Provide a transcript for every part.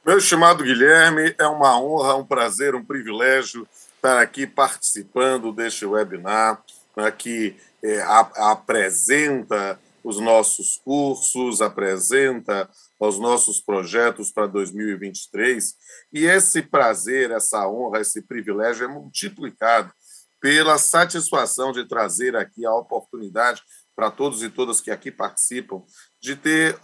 Meu estimado Guilherme, é uma honra, um prazer, um privilégio estar aqui participando deste webinar, né, que apresenta os nossos cursos, apresenta os nossos projetos para 2023. E esse prazer, essa honra, esse privilégio é multiplicado pela satisfação de trazer aqui a oportunidade para todos e todas que aqui participam de ter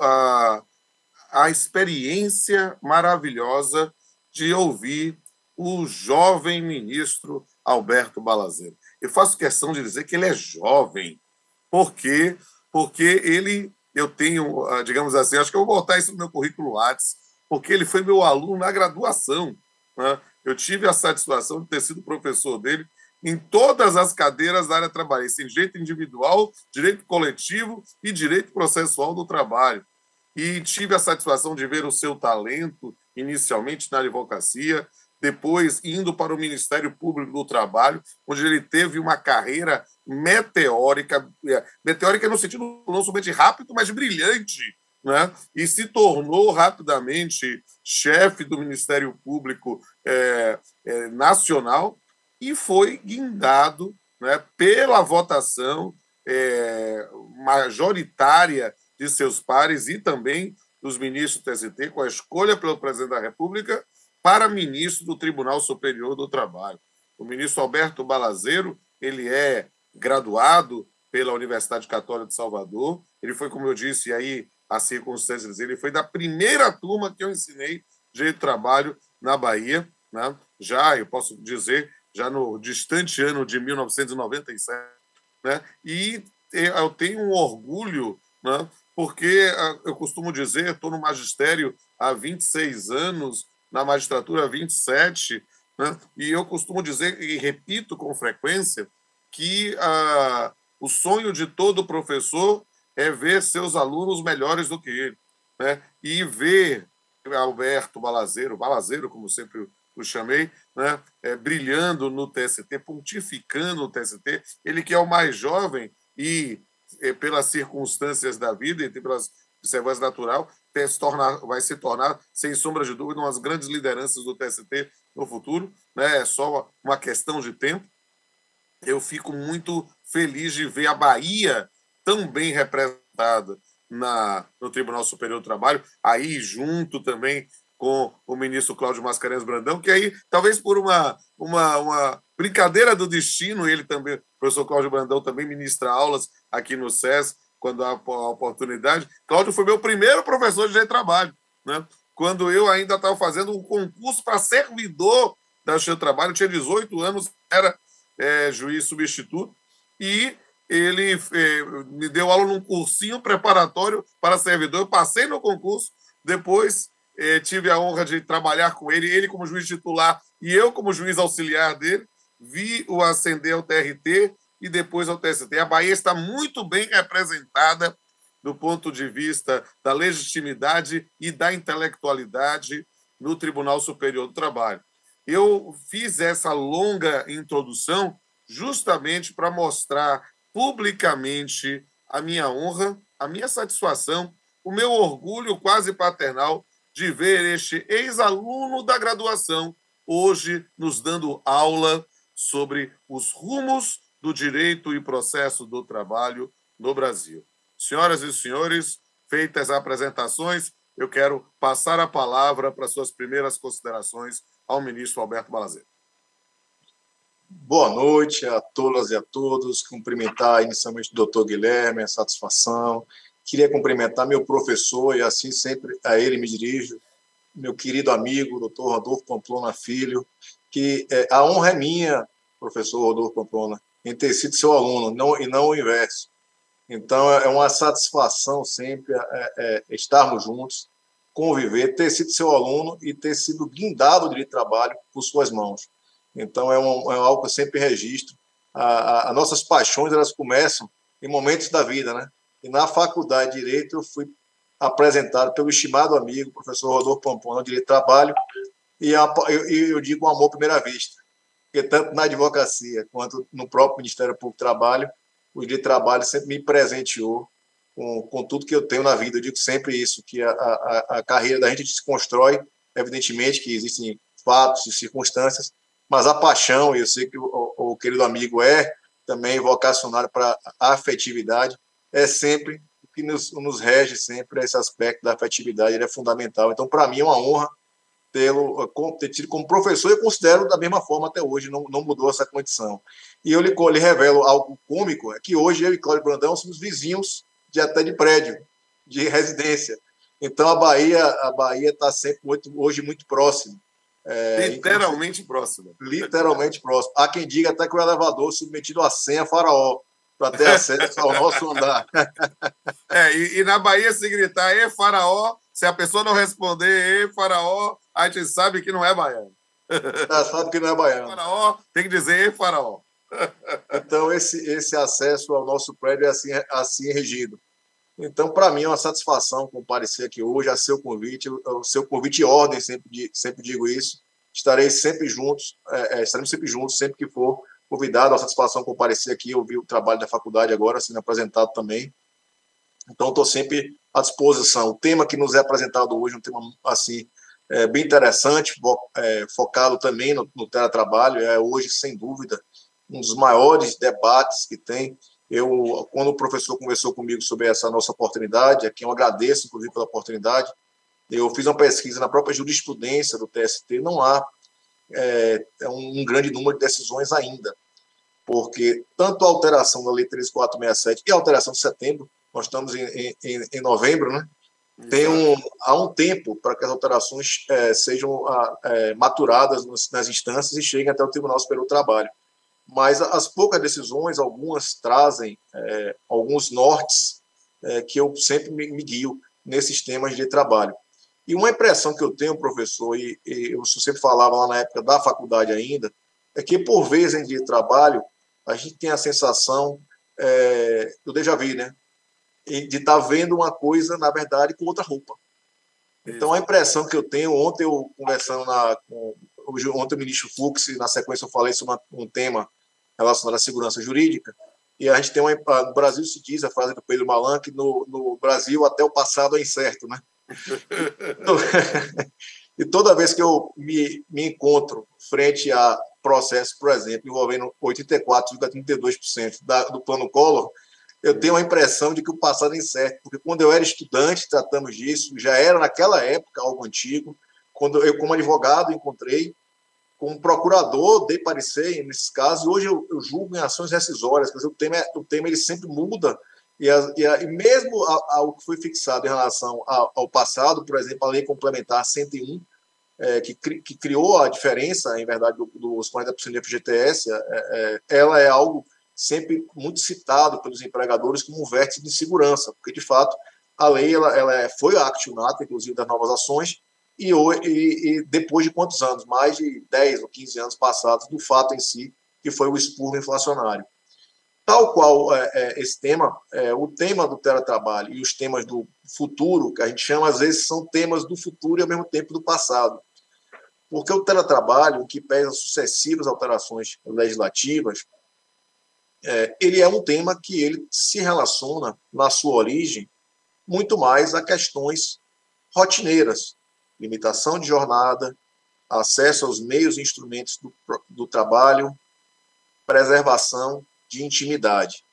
a experiência maravilhosa de ouvir o jovem ministro Alberto Balazero. Eu faço questão de dizer que ele é jovem. Por quê? Porque eu tenho, digamos assim, acho que eu vou botar isso no meu currículo Lattes, porque ele foi meu aluno na graduação, né? Eu tive a satisfação de ter sido professor dele em todas as cadeiras da área trabalhista, em direito individual, direito coletivo e direito processual do trabalho. E tive a satisfação de ver o seu talento, inicialmente na advocacia, depois indo para o Ministério Público do Trabalho, onde ele teve uma carreira meteórica no sentido não somente rápido, mas brilhante, né? E se tornou rapidamente chefe do Ministério Público Nacional e foi guindado, né, pela votação majoritária de seus pares e também dos ministros do TST, com a escolha pelo presidente da República para ministro do Tribunal Superior do Trabalho. O ministro Alberto Balazero, ele é graduado pela Universidade Católica de Salvador, ele foi, como eu disse, e aí as circunstâncias, ele foi da primeira turma que eu ensinei direito do trabalho na Bahia, né? Já, eu posso dizer, já no distante ano de 1997, né? E eu tenho um orgulho, né? Porque eu costumo dizer, estou no magistério há 26 anos, na magistratura há 27, né? E eu costumo dizer, e repito com frequência, que o sonho de todo professor é ver seus alunos melhores do que ele, né? E ver Alberto Balazero, como sempre o chamei, né? Brilhando no TST, pontificando no TST, ele que é o mais jovem e pelas circunstâncias da vida e pelas observâncias natural, vai se tornar, sem sombra de dúvida, uma das grandes lideranças do TST no futuro, né? É só uma questão de tempo. Eu fico muito feliz de ver a Bahia tão bem representada no Tribunal Superior do Trabalho, aí junto também com o ministro Cláudio Mascarenhas Brandão, que aí, talvez por uma brincadeira do destino, ele também, o professor Cláudio Brandão também ministra aulas aqui no SES, quando há a oportunidade. Cláudio foi meu primeiro professor de direito de trabalho, né? Quando eu ainda estava fazendo um concurso para servidor da Justiça do Trabalho, eu tinha 18 anos, era juiz substituto, e ele me deu aula num cursinho preparatório para servidor. Eu passei no concurso, depois tive a honra de trabalhar com ele como juiz titular e eu como juiz auxiliar dele, vi-o ascender ao TRT e depois ao TST. A Bahia está muito bem representada do ponto de vista da legitimidade e da intelectualidade no Tribunal Superior do Trabalho. Eu fiz essa longa introdução justamente para mostrar publicamente a minha honra, a minha satisfação, o meu orgulho quase paternal de ver este ex-aluno da graduação hoje nos dando aula sobre os rumos do direito e processo do trabalho no Brasil. Senhoras e senhores, feitas as apresentações, eu quero passar a palavra para suas primeiras considerações ao ministro Alberto Balazero. Boa noite a todas e a todos. Cumprimentar inicialmente o doutor Guilherme, a satisfação. Queria cumprimentar meu professor, e assim sempre a ele me dirijo, meu querido amigo, doutor Rodolfo Pamplona Filho, que a honra é minha, professor Rodolfo Pamplona, em ter sido seu aluno, e não o inverso. Então, é uma satisfação sempre estarmos juntos, conviver, ter sido seu aluno e ter sido guindado o direito de trabalho por suas mãos. Então, é algo que eu sempre registro. As nossas paixões, elas começam em momentos da vida, né? E na faculdade de Direito, eu fui apresentado pelo estimado amigo, professor Rodolfo Pamplona, Direito de Trabalho, e eu digo um amor à primeira vista, porque tanto na advocacia quanto no próprio Ministério Público do Trabalho, o Direito de Trabalho sempre me presenteou com tudo que eu tenho na vida. Eu digo sempre isso, que a carreira da gente se constrói evidentemente que existem fatos e circunstâncias, mas a paixão, e eu sei que o querido amigo é também vocacionado para a afetividade, é sempre o que nos rege sempre, esse aspecto da afetividade, ele é fundamental. Então, para mim, é uma honra ter tido como professor, eu considero da mesma forma até hoje, não mudou essa condição. E eu lhe revelo algo cômico, é que hoje eu e Cláudio Brandão somos vizinhos até de prédio, de residência. Então, a Bahia está sempre hoje muito próxima. Literalmente próximo. Literalmente próximo. Há quem diga até que o elevador submetido à senha faraó para ter acesso ao nosso andar. E na Bahia, se gritar "Ê, faraó", se a pessoa não responder "Ê, faraó", a gente sabe que não é baiano. Sabe que não é baiano. Faraó tem que dizer "Ê, faraó". Então, esse acesso ao nosso prédio é assim regido. Então, para mim, é uma satisfação comparecer aqui hoje a seu convite e ordem, sempre digo isso. Estaremos sempre juntos, sempre que for convidado. É uma satisfação comparecer aqui, ouvir o trabalho da faculdade agora, sendo apresentado também. Então, estou sempre à disposição. O tema que nos é apresentado hoje é um tema assim, bem interessante, focado também no teletrabalho. É hoje, sem dúvida, um dos maiores debates que tem. Quando o professor conversou comigo sobre essa nossa oportunidade, a quem eu agradeço, inclusive, pela oportunidade, eu fiz uma pesquisa na própria jurisprudência do TST, não há um grande número de decisões ainda, porque tanto a alteração da Lei 13.467 e a alteração de setembro, nós estamos em novembro, né? Há um tempo para que as alterações sejam maturadas nas instâncias e cheguem até o Tribunal Superior do Trabalho. Mas as poucas decisões, algumas trazem alguns nortes que eu sempre me guio nesses temas de trabalho. E uma impressão que eu tenho, professor, e eu sempre falava lá na época da faculdade ainda, é que, por vezes, em dia de trabalho, a gente tem a sensação do déjà vu, né? De estar vendo uma coisa, na verdade, com outra roupa. Então, a impressão que eu tenho, ontem eu conversando ontem o ministro Fux, na sequência eu falei sobre um tema relacionado à segurança jurídica, e a gente tem no Brasil se diz, a frase do Pedro Malan, que no Brasil até o passado é incerto, né? Então, e toda vez que eu me encontro frente a processos, por exemplo, envolvendo 84,32% do plano Collor, eu tenho a impressão de que o passado é incerto, porque quando eu era estudante, tratamos disso, já era naquela época algo antigo. Quando eu, como advogado, encontrei, como procurador, dei parecer nesses casos, e hoje eu julgo em ações rescisórias, quer dizer, o tema ele sempre muda, e mesmo ao que foi fixado em relação ao passado, por exemplo, a Lei Complementar 101, que criou a diferença, em verdade, dos 40% do FGTS, ela é algo sempre muito citado pelos empregadores como um vértice de segurança, porque, de fato, a lei ela foi actionada, inclusive, das novas ações, e depois de quantos anos? Mais de 10 ou 15 anos passados do fato em si, que foi o expurgo inflacionário. Tal qual esse tema, o tema do teletrabalho e os temas do futuro, que a gente chama, às vezes, são temas do futuro e, ao mesmo tempo, do passado. Porque o teletrabalho, que pesa sucessivas alterações legislativas, ele é um tema que ele se relaciona, na sua origem, muito mais a questões rotineiras, limitação de jornada, acesso aos meios e instrumentos do trabalho, preservação de intimidade.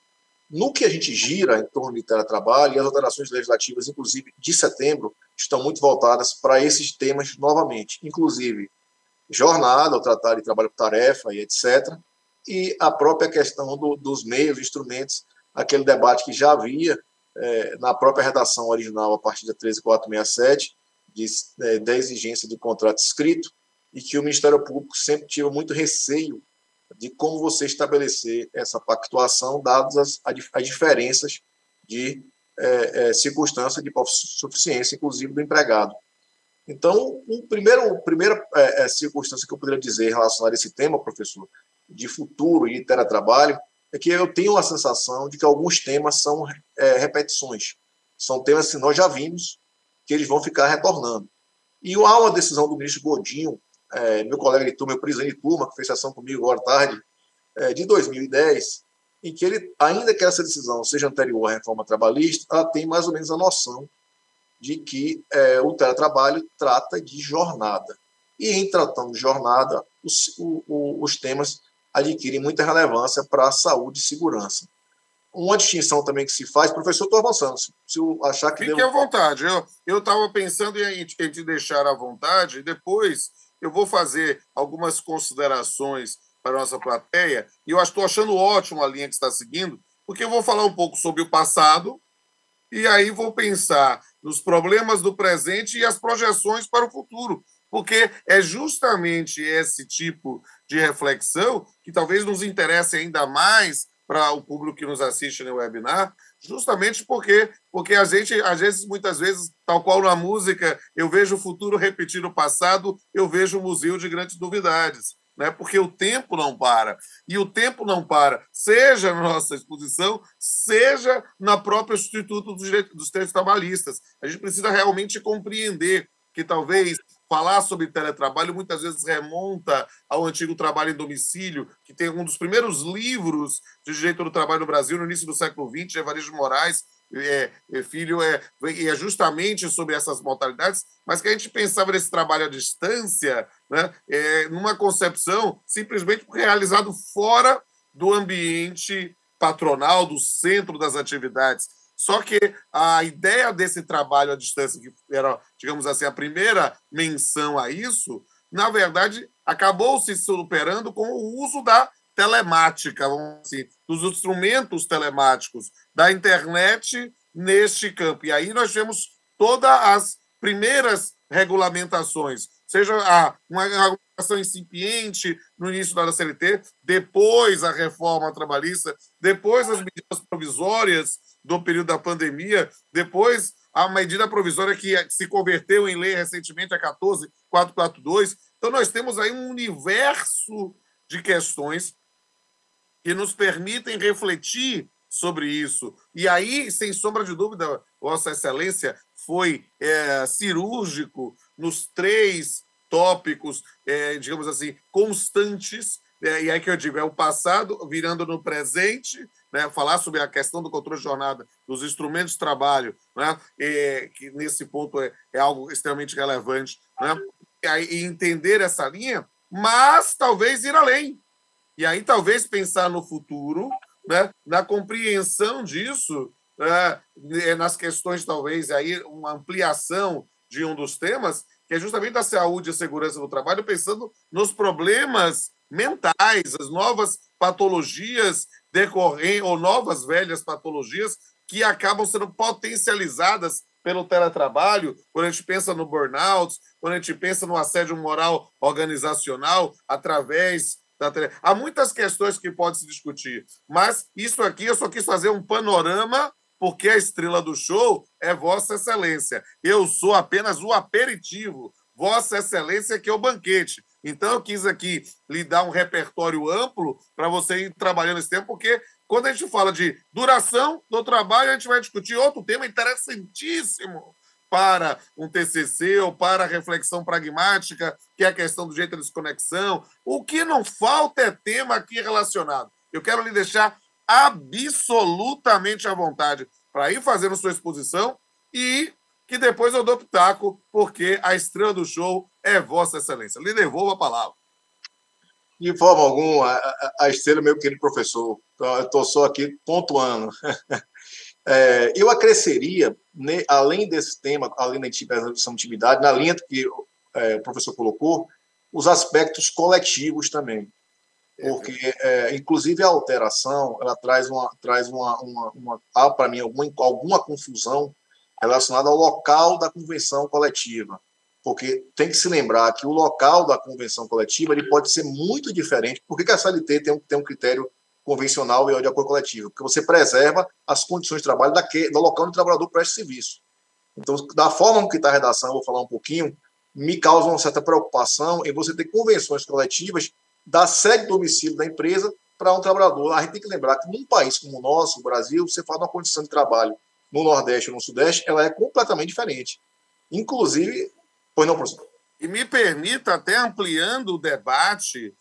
No que a gente gira em torno de teletrabalho, e as alterações legislativas, inclusive de setembro, estão muito voltadas para esses temas novamente, inclusive jornada, o tratar de trabalho por tarefa e etc., e a própria questão dos meios, instrumentos, aquele debate que já havia na própria redação original, a partir da 13.467, da exigência do contrato escrito, e que o Ministério Público sempre tinha muito receio de como você estabelecer essa pactuação, dadas as diferenças de circunstância de suficiência, inclusive do empregado. Então, a primeira circunstância que eu poderia dizer relacionada a esse tema, professor, de futuro e de teletrabalho, é que eu tenho a sensação de que alguns temas são repetições. São temas que nós já vimos, que eles vão ficar retornando. E há uma decisão do ministro Godinho, meu colega de turma, meu presidente de turma, que fez sessão comigo agora à tarde, de 2010, em que ele, ainda que essa decisão seja anterior à reforma trabalhista, ela tem mais ou menos a noção de que o teletrabalho trata de jornada. E, em tratando de jornada, os temas adquirem muita relevância para a saúde e segurança. Uma distinção também que se faz, professor, estou avançando, se eu achar que Fique devo... à vontade. Eu estava pensando em a gente deixar à vontade, e depois eu vou fazer algumas considerações para a nossa plateia, e eu estou achando ótimo a linha que está seguindo, porque eu vou falar um pouco sobre o passado, e aí vou pensar nos problemas do presente e as projeções para o futuro, porque é justamente esse tipo de reflexão que talvez nos interesse ainda mais para o público que nos assiste no webinar, justamente porque a gente, às vezes, muitas vezes, tal qual na música, eu vejo o futuro repetir o passado, eu vejo o museu de grandes novidades, né? Porque o tempo não para. E o tempo não para, seja na nossa exposição, seja na própria Instituto dos Direitos Trabalhistas. A gente precisa realmente compreender que talvez falar sobre teletrabalho muitas vezes remonta ao antigo trabalho em domicílio, que tem um dos primeiros livros de direito do trabalho no Brasil, no início do século XX, Evaristo de Moraes, filho, é justamente sobre essas modalidades, mas que a gente pensava nesse trabalho à distância, né, numa concepção simplesmente realizado fora do ambiente patronal, do centro das atividades. Só que a ideia desse trabalho à distância, que era, digamos assim, a primeira menção a isso, na verdade, acabou se superando com o uso da telemática, vamos dizer, dos instrumentos telemáticos, da internet neste campo. E aí nós temos todas as primeiras regulamentações, seja uma regulamentação incipiente no início da CLT, depois a reforma trabalhista, depois as medidas provisórias do período da pandemia, depois a medida provisória que se converteu em lei recentemente, a 14.442. Então, nós temos aí um universo de questões que nos permitem refletir sobre isso. E aí, sem sombra de dúvida, Vossa Excelência foi cirúrgico nos 3 tópicos, digamos assim, constantes, e aí que eu digo, é o passado virando no presente, né, falar sobre a questão do controle de jornada, dos instrumentos de trabalho, né, que nesse ponto é algo extremamente relevante, né, e entender essa linha, mas talvez ir além. E aí talvez pensar no futuro, né, na compreensão disso, nas questões, talvez, aí uma ampliação de um dos temas, que é justamente a saúde e a segurança do trabalho, pensando nos problemas mentais, as novas patologias decorrentes, ou novas velhas patologias que acabam sendo potencializadas pelo teletrabalho, quando a gente pensa no burnout, quando a gente pensa no assédio moral organizacional, através da tele... Há muitas questões que podem se discutir, mas isso aqui eu só quis fazer um panorama, porque a estrela do show é Vossa Excelência. Eu sou apenas o aperitivo, Vossa Excelência que é o banquete. Então, eu quis aqui lhe dar um repertório amplo para você ir trabalhando esse tempo, porque quando a gente fala de duração do trabalho, a gente vai discutir outro tema interessantíssimo para um TCC ou para a reflexão pragmática, que é a questão do jeito de desconexão. O que não falta é tema aqui relacionado. Eu quero lhe deixar absolutamente à vontade para ir fazendo sua exposição e que depois eu dou pitaco, porque a estrela do show é Vossa Excelência. Lhe devolvo a palavra. De forma alguma, a estrela, meu querido professor, eu estou só aqui pontuando. Eu acresceria, né, além desse tema, além da intimidade, na linha que o professor colocou, os aspectos coletivos também. Porque, inclusive, a alteração, ela traz para mim, alguma confusão relacionada ao local da convenção coletiva. Porque tem que se lembrar que o local da convenção coletiva ele pode ser muito diferente. Por que a CLT tem um critério convencional e de acordo coletivo? Porque você preserva as condições de trabalho do local onde o trabalhador presta serviço. Então, da forma que está a redação, eu vou falar um pouquinho, me causa uma certa preocupação em você ter convenções coletivas da sede do domicílio da empresa para um trabalhador. A gente tem que lembrar que num país como o nosso, o Brasil, você fala de uma condição de trabalho no Nordeste ou no Sudeste, ela é completamente diferente. Inclusive, pois não, professor? E me permita, até ampliando o debate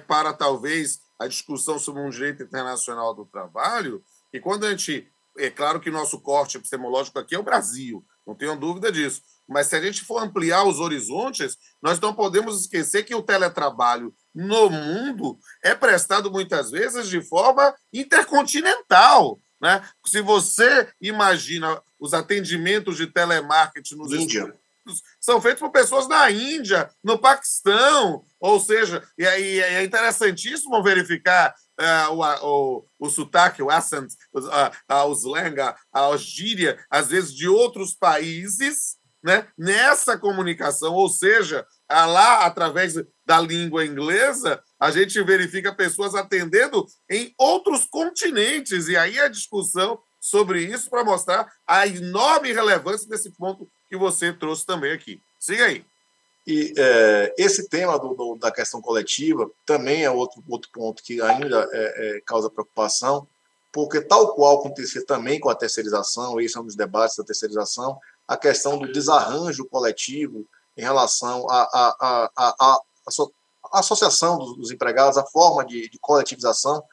para talvez a discussão sobre um direito internacional do trabalho, e quando a gente... É claro que nosso corte epistemológico aqui é o Brasil, não tenho dúvida disso. Mas se a gente for ampliar os horizontes, nós não podemos esquecer que o teletrabalho no mundo é prestado muitas vezes de forma intercontinental, né? Se você imagina os atendimentos de telemarketing nos Estados Unidos, são feitos por pessoas na Índia, no Paquistão, ou seja, e aí é interessantíssimo verificar o sotaque, o accent, o slang, a gíria, às vezes de outros países, né, nessa comunicação, ou seja, lá através da língua inglesa, a gente verifica pessoas atendendo em outros continentes, e aí a discussão sobre isso para mostrar a enorme relevância desse ponto que você trouxe também aqui. Siga aí. E esse tema da questão coletiva também é outro ponto que ainda causa preocupação, porque tal qual acontecia também com a terceirização, esse é um dos debates da terceirização, a questão do desarranjo coletivo em relação à associação dos empregados, a forma de coletivização,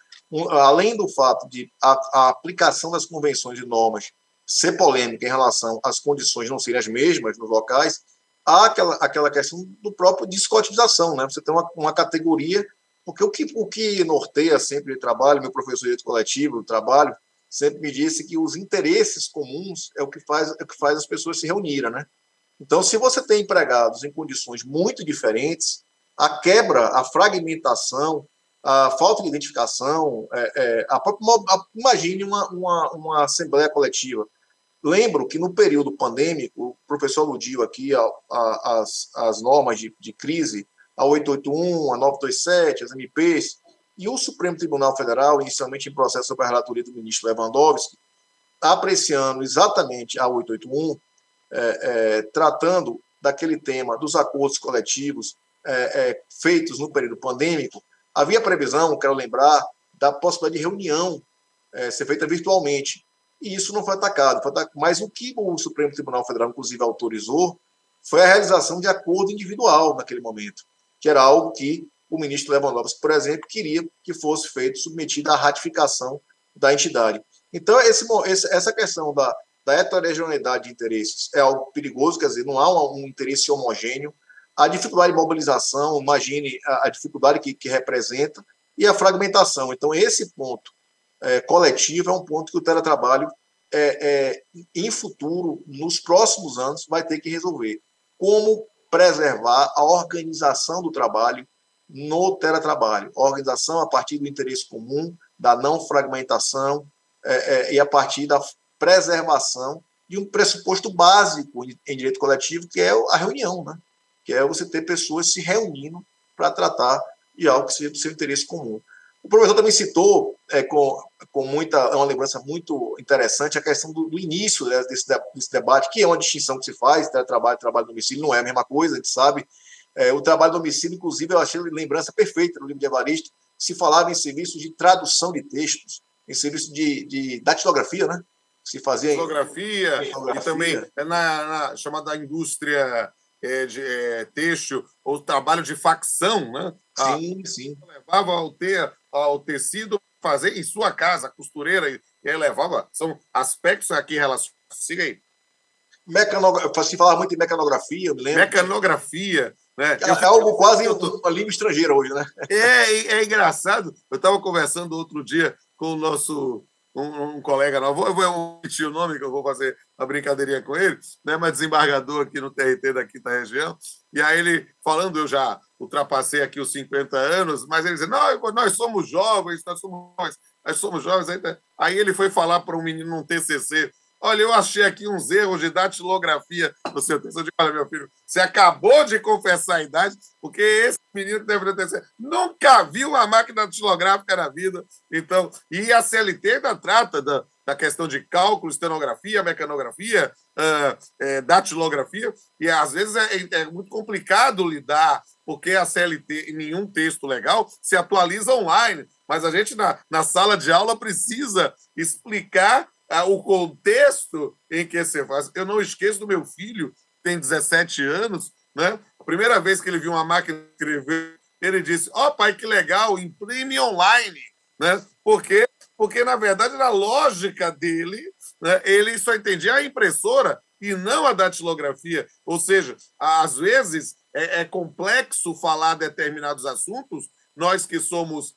além do fato de a aplicação das convenções e normas ser polêmica em relação às condições não serem as mesmas nos locais, há aquela questão do próprio descoletivização, né? Você tem uma categoria, porque o que norteia sempre o trabalho, meu professor de direito coletivo do trabalho, sempre me disse que os interesses comuns é o que faz as pessoas se reunirem, né? Então, se você tem empregados em condições muito diferentes, a quebra, a fragmentação, a falta de identificação, imagine uma assembleia coletiva. Lembro que no período pandêmico, o professor aludiu aqui às normas de crise, a 881, a 927, as MPs, e o Supremo Tribunal Federal, inicialmente em processo sob a relatoria do ministro Lewandowski, apreciando exatamente a 881, tratando daquele tema dos acordos coletivos feitos no período pandêmico, havia previsão, quero lembrar, da possibilidade de reunião ser feita virtualmente. E isso não foi atacado. Mas o que o Supremo Tribunal Federal, inclusive, autorizou foi a realização de acordo individual naquele momento, que era algo que o ministro Lewandowski, por exemplo, queria que fosse feito, submetido à ratificação da entidade. Então, essa questão da heterogeneidade de interesses é algo perigoso, quer dizer, não há um interesse homogêneo. A dificuldade de mobilização, imagine a dificuldade que representa, e a fragmentação. Então, esse ponto coletivo é um ponto que o teletrabalho, em futuro, nos próximos anos, vai ter que resolver. Como preservar a organização do trabalho no teletrabalho. A organização a partir do interesse comum, da não fragmentação e a partir da preservação de um pressuposto básico em direito coletivo, que é a reunião, né? Que é você ter pessoas se reunindo para tratar de algo que seja do seu interesse comum. O professor também citou, com uma lembrança muito interessante, a questão do início desse debate, que é uma distinção que se faz, teletrabalho e trabalho domicílio não é a mesma coisa, a gente sabe. O trabalho domicílio, inclusive, eu achei a lembrança perfeita no livro de Evaristo, se falava em serviços de tradução de textos, em serviço de datilografia, né? Se fazia datilografia, e também na chamada indústria têxtil, ou trabalho de facção, né? Sim. Levava ao tecido fazer em sua casa, a costureira, e levava. São aspectos aqui relacionados. Siga aí. Se falava muito em mecanografia, eu me lembro. Mecanografia, né? É algo quase uma língua estrangeira hoje, né? É engraçado. Eu estava conversando outro dia com o nosso um colega novo, eu vou omitir o nome, que eu vou fazer uma brincadeirinha com ele, né, mas desembargador aqui no TRT da quinta região, e aí ele, falando, eu já ultrapassei aqui os 50 anos, mas ele dizia, não, nós somos jovens, nós somos jovens, aí ele foi falar para um menino num TCC, olha, eu achei aqui uns erros de datilografia no seu texto. Eu digo, olha, meu filho, você acabou de confessar a idade, porque esse menino deve ter nunca viu uma máquina datilográfica na vida. Então, e a CLT ainda trata da questão de cálculo, estenografia, mecanografia, datilografia, e às vezes é muito complicado lidar, porque a CLT, em nenhum texto legal, se atualiza online. Mas a gente, na sala de aula, precisa explicar o contexto em que você faz. Eu não esqueço do meu filho, que tem 17 anos, né? A primeira vez que ele viu uma máquina escrever, ele disse, pai, que legal, imprime online, né? Porque na verdade, na lógica dele, né, ele só entendia a impressora, e não a datilografia. Ou seja, às vezes é complexo falar determinados assuntos, nós que somos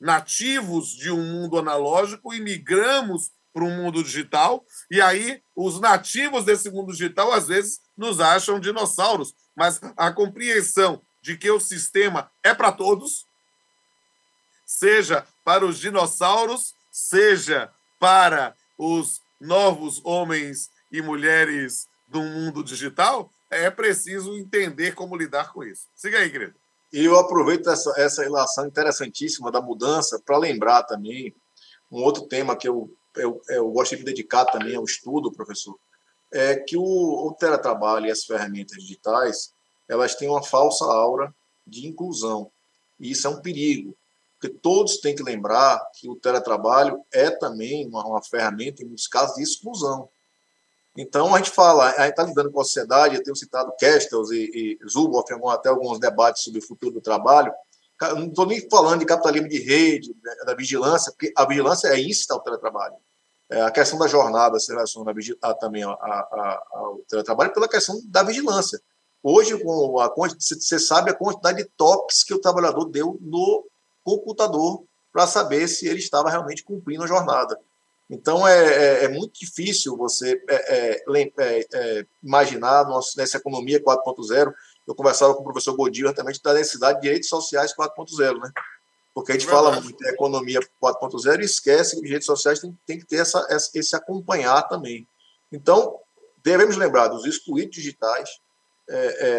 nativos de um mundo analógico e migramos para um mundo digital, e aí os nativos desse mundo digital, às vezes, nos acham dinossauros, mas a compreensão de que o sistema é para todos, seja para os dinossauros, seja para os novos homens e mulheres do mundo digital, é preciso entender como lidar com isso. Siga aí, querido. E eu aproveito essa relação interessantíssima da mudança para lembrar também um outro tema que eu gosto de me dedicar também ao estudo, professor, é que o teletrabalho e as ferramentas digitais, elas têm uma falsa aura de inclusão. E isso é um perigo, porque todos têm que lembrar que o teletrabalho é também uma ferramenta, em muitos casos, de exclusão. Então, a gente está lidando com a sociedade, eu tenho citado Castells e Zuboff, até alguns debates sobre o futuro do trabalho. Eu não estou nem falando de capitalismo de rede, da vigilância, porque a vigilância é insta ao teletrabalho. A questão da jornada se relaciona também ao teletrabalho pela questão da vigilância. Hoje, você sabe a quantidade de toques que o trabalhador deu no computador para saber se ele estava realmente cumprindo a jornada. Então, é muito difícil você imaginar nessa economia 4.0. Eu conversava com o professor Godinho exatamente da necessidade de redes sociais 4.0, né? Porque a gente fala muito em economia 4.0 e esquece que as redes sociais tem que ter esse acompanhar também. Então, devemos lembrar dos excluídos digitais,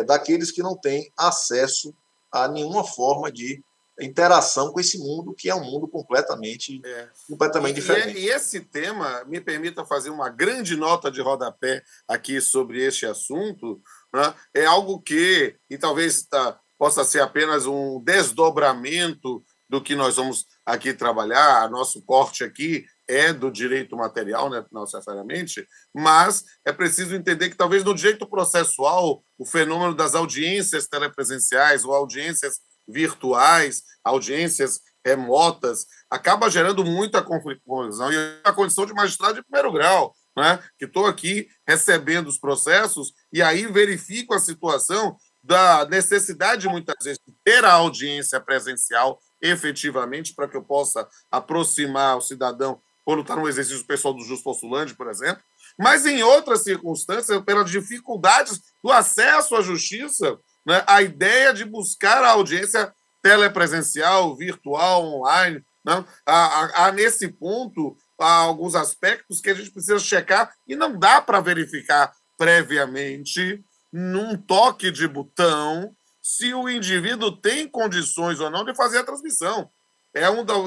daqueles que não têm acesso a nenhuma forma de interação com esse mundo, que é um mundo completamente diferente. E esse tema, me permita fazer uma grande nota de rodapé aqui sobre este assunto, né? É algo que, e talvez possa ser apenas um desdobramento do que nós vamos aqui trabalhar. Nosso corte aqui é do direito material, né, não necessariamente, mas é preciso entender que talvez no direito processual o fenômeno das audiências telepresenciais ou audiências virtuais, audiências remotas, acaba gerando muita confusão. E a condição de magistrado de primeiro grau, né, que estou aqui recebendo os processos e aí verifico a situação da necessidade, muitas vezes, de ter a audiência presencial efetivamente para que eu possa aproximar o cidadão quando está no exercício pessoal do jus postulante, por exemplo, mas em outras circunstâncias, pelas dificuldades do acesso à justiça, né, a ideia de buscar a audiência telepresencial, virtual, online, né, há nesse ponto há alguns aspectos que a gente precisa checar e não dá para verificar previamente, num toque de botão, se o indivíduo tem condições ou não de fazer a transmissão.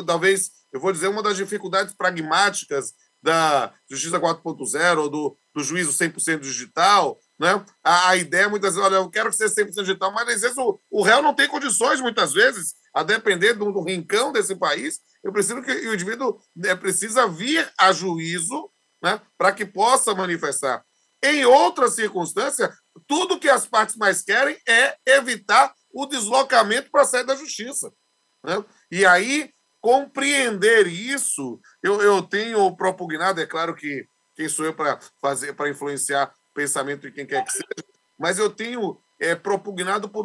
Talvez, eu vou dizer, uma das dificuldades pragmáticas da Justiça 4.0 ou do juízo 100% digital, né? A ideia, muitas vezes, olha, eu quero que seja 100% digital, mas às vezes o réu não tem condições, muitas vezes, a depender do rincão desse país, eu preciso que o indivíduo precisa vir a juízo, né, para que possa manifestar. Em outras circunstâncias, tudo que as partes mais querem é evitar o deslocamento para a sede da justiça, né? E aí, compreender isso, eu tenho propugnado, é claro que quem sou eu para influenciar o pensamento de quem quer que seja, mas eu tenho propugnado por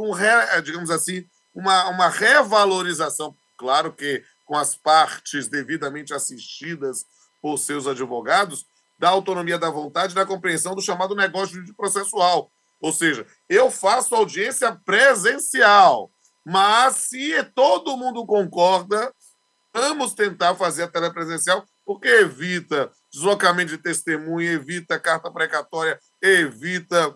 digamos assim, uma revalorização, claro que com as partes devidamente assistidas por seus advogados, da autonomia da vontade e da compreensão do chamado negócio jurídico processual. Ou seja, eu faço audiência presencial, mas se todo mundo concorda, vamos tentar fazer a telepresencial, porque evita deslocamento de testemunha, evita carta precatória, evita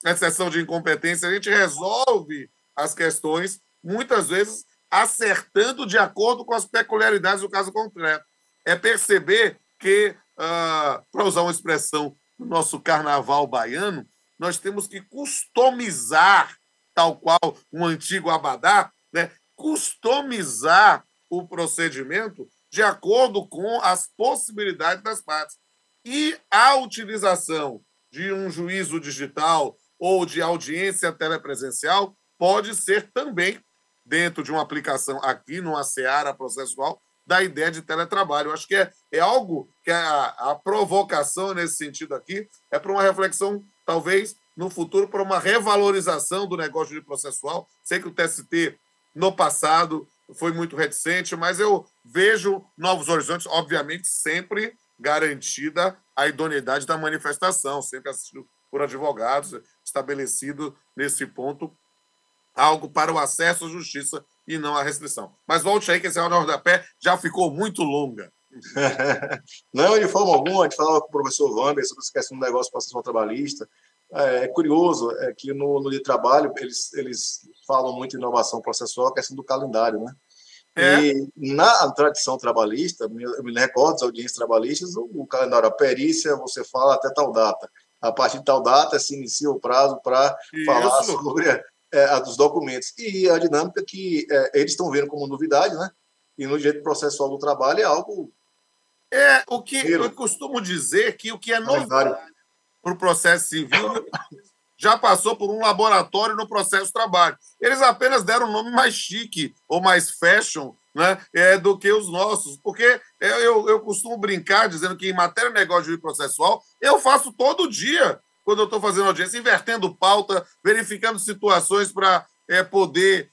exceção de incompetência. A gente resolve as questões, muitas vezes, acertando de acordo com as peculiaridades do caso concreto. É perceber que, para usar uma expressão do nosso carnaval baiano, nós temos que customizar, tal qual um antigo abadá, né? Customizar o procedimento de acordo com as possibilidades das partes. E a utilização de um juízo digital ou de audiência telepresencial pode ser também, dentro de uma aplicação aqui numa seara processual, da ideia de teletrabalho. Eu acho que é algo que a provocação nesse sentido aqui é para uma reflexão, talvez, no futuro, para uma revalorização do negócio de processual. Sei que o TST, no passado, foi muito reticente, mas eu vejo novos horizontes, obviamente, sempre garantida a idoneidade da manifestação, sempre assistido por advogados, estabelecido nesse ponto algo para o acesso à justiça e não à restrição. Mas volte aí, que esse áudio rodapé já ficou muito longa. Não, de forma alguma, a gente falava com o professor Wander sobre essa questão do negócio processual trabalhista. É curioso que no de trabalho eles falam muito em inovação processual, a questão do calendário, né? E na tradição trabalhista, eu me recordo das audiências trabalhistas, o calendário, a perícia, você fala até tal data. A partir de tal data se inicia o prazo para falar sobre dos documentos. E a dinâmica que eles estão vendo como novidade, né? E no direito processual do trabalho é algo... O que eu costumo dizer que o que é novidade para o processo civil já passou por um laboratório no processo trabalho. Eles apenas deram um nome mais chique ou mais fashion, né, do que os nossos, porque eu costumo brincar dizendo que em matéria de negócio de processual eu faço todo dia, quando eu estou fazendo audiência, invertendo pauta, verificando situações para poder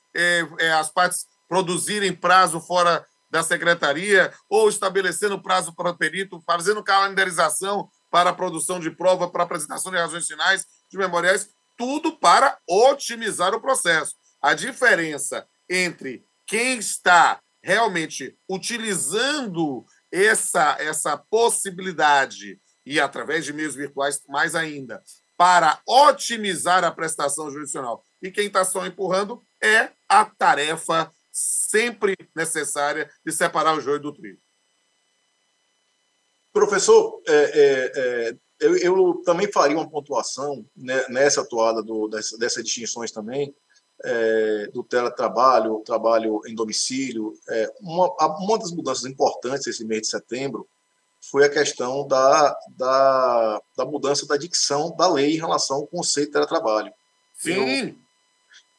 as partes produzirem prazo fora da secretaria ou estabelecendo prazo para o perito, fazendo calendarização para a produção de prova, para a apresentação de razões finais, de memoriais, tudo para otimizar o processo. A diferença entre quem está realmente utilizando essa possibilidade, e através de meios virtuais mais ainda, para otimizar a prestação jurisdicional, e quem está só empurrando é a tarefa sempre necessária de separar o joio do trigo. Professor, eu também faria uma pontuação, né, nessa atuada dessas distinções também, do teletrabalho, trabalho em domicílio. Uma das mudanças importantes esse mês de setembro foi a questão da mudança da dicção da lei em relação ao conceito de teletrabalho. Sim.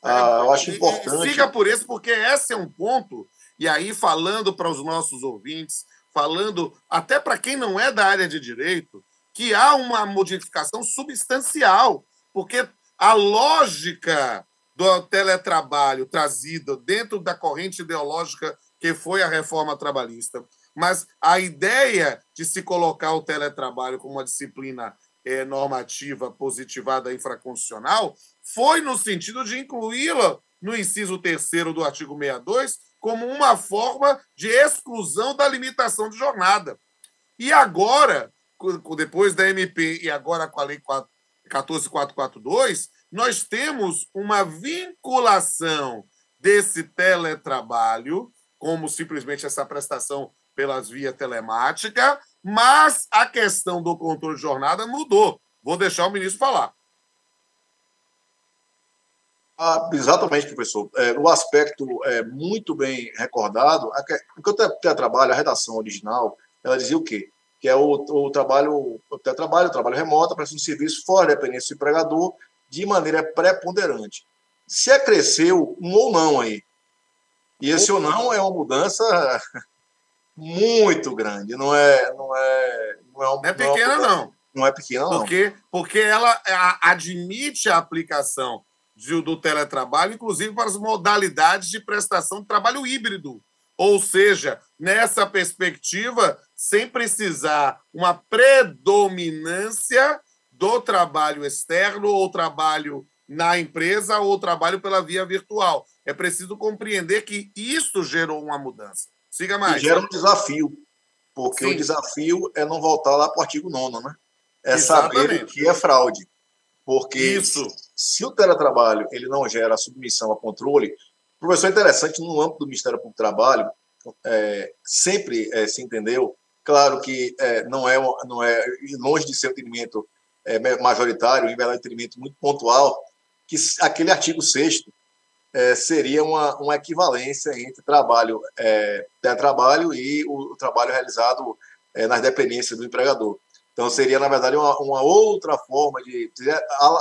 Eu acho importante... Siga por isso, porque esse é um ponto, e aí falando para os nossos ouvintes, falando até para quem não é da área de direito, que há uma modificação substancial, porque a lógica do teletrabalho trazida dentro da corrente ideológica que foi a reforma trabalhista, mas a ideia de se colocar o teletrabalho como uma disciplina normativa positivada infraconstitucional foi no sentido de incluí-la no inciso 3º do artigo 62 como uma forma de exclusão da limitação de jornada. E agora, depois da MP e agora com a Lei 14.442, nós temos uma vinculação desse teletrabalho, como simplesmente essa prestação pelas vias telemáticas, mas a questão do controle de jornada mudou. Vou deixar o ministro falar. Exatamente, professor. O aspecto muito bem recordado, porque o teletrabalho, a redação original, ela dizia o quê? Que é o trabalho remoto, a prestação de serviço fora da dependência do empregador, de maneira preponderante. Se acresceu um ou não aí. E esse ou não é uma mudança muito grande. Não é pequena, não. Não é pequena, não. Porque ela admite a aplicação do teletrabalho, inclusive para as modalidades de prestação de trabalho híbrido. Ou seja, nessa perspectiva, sem precisar uma predominância do trabalho externo ou trabalho na empresa ou trabalho pela via virtual. É preciso compreender que isso gerou uma mudança. Siga mais. E gera um desafio, porque o desafio é não voltar lá para o artigo 9º, né? É saber o que é fraude. Porque se o teletrabalho ele não gera submissão a controle, professor, é interessante, no âmbito do Ministério Público do Trabalho, sempre se entendeu, claro que não é longe de ser um entendimento majoritário, em verdade, um entendimento muito pontual, que aquele artigo 6º seria uma equivalência entre teletrabalho e o trabalho realizado nas dependências do empregador. Então, seria, na verdade, uma outra forma de...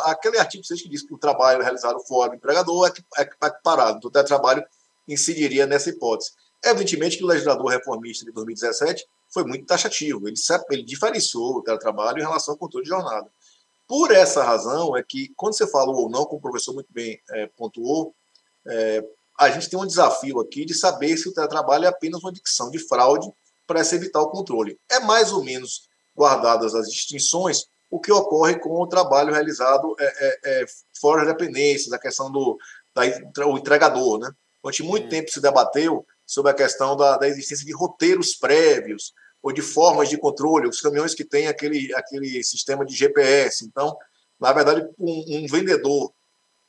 Aquele artigo 6 que diz que o trabalho realizado fora do empregador é equiparado. Então, o teletrabalho incidiria nessa hipótese. Evidentemente que o legislador reformista de 2017 foi muito taxativo, ele diferenciou o teletrabalho em relação ao controle de jornada. Por essa razão é que, quando você falou ou não, como o professor muito bem pontuou, a gente tem um desafio aqui de saber se o teletrabalho é apenas uma dicção de fraude para se evitar o controle. É mais ou menos, guardadas as distinções, o que ocorre com o trabalho realizado fora das dependências, a questão do entregador. Né? Durante muito tempo se debateu sobre a questão da existência de roteiros prévios ou de formas de controle, os caminhões que têm aquele sistema de GPS. Então, na verdade, um vendedor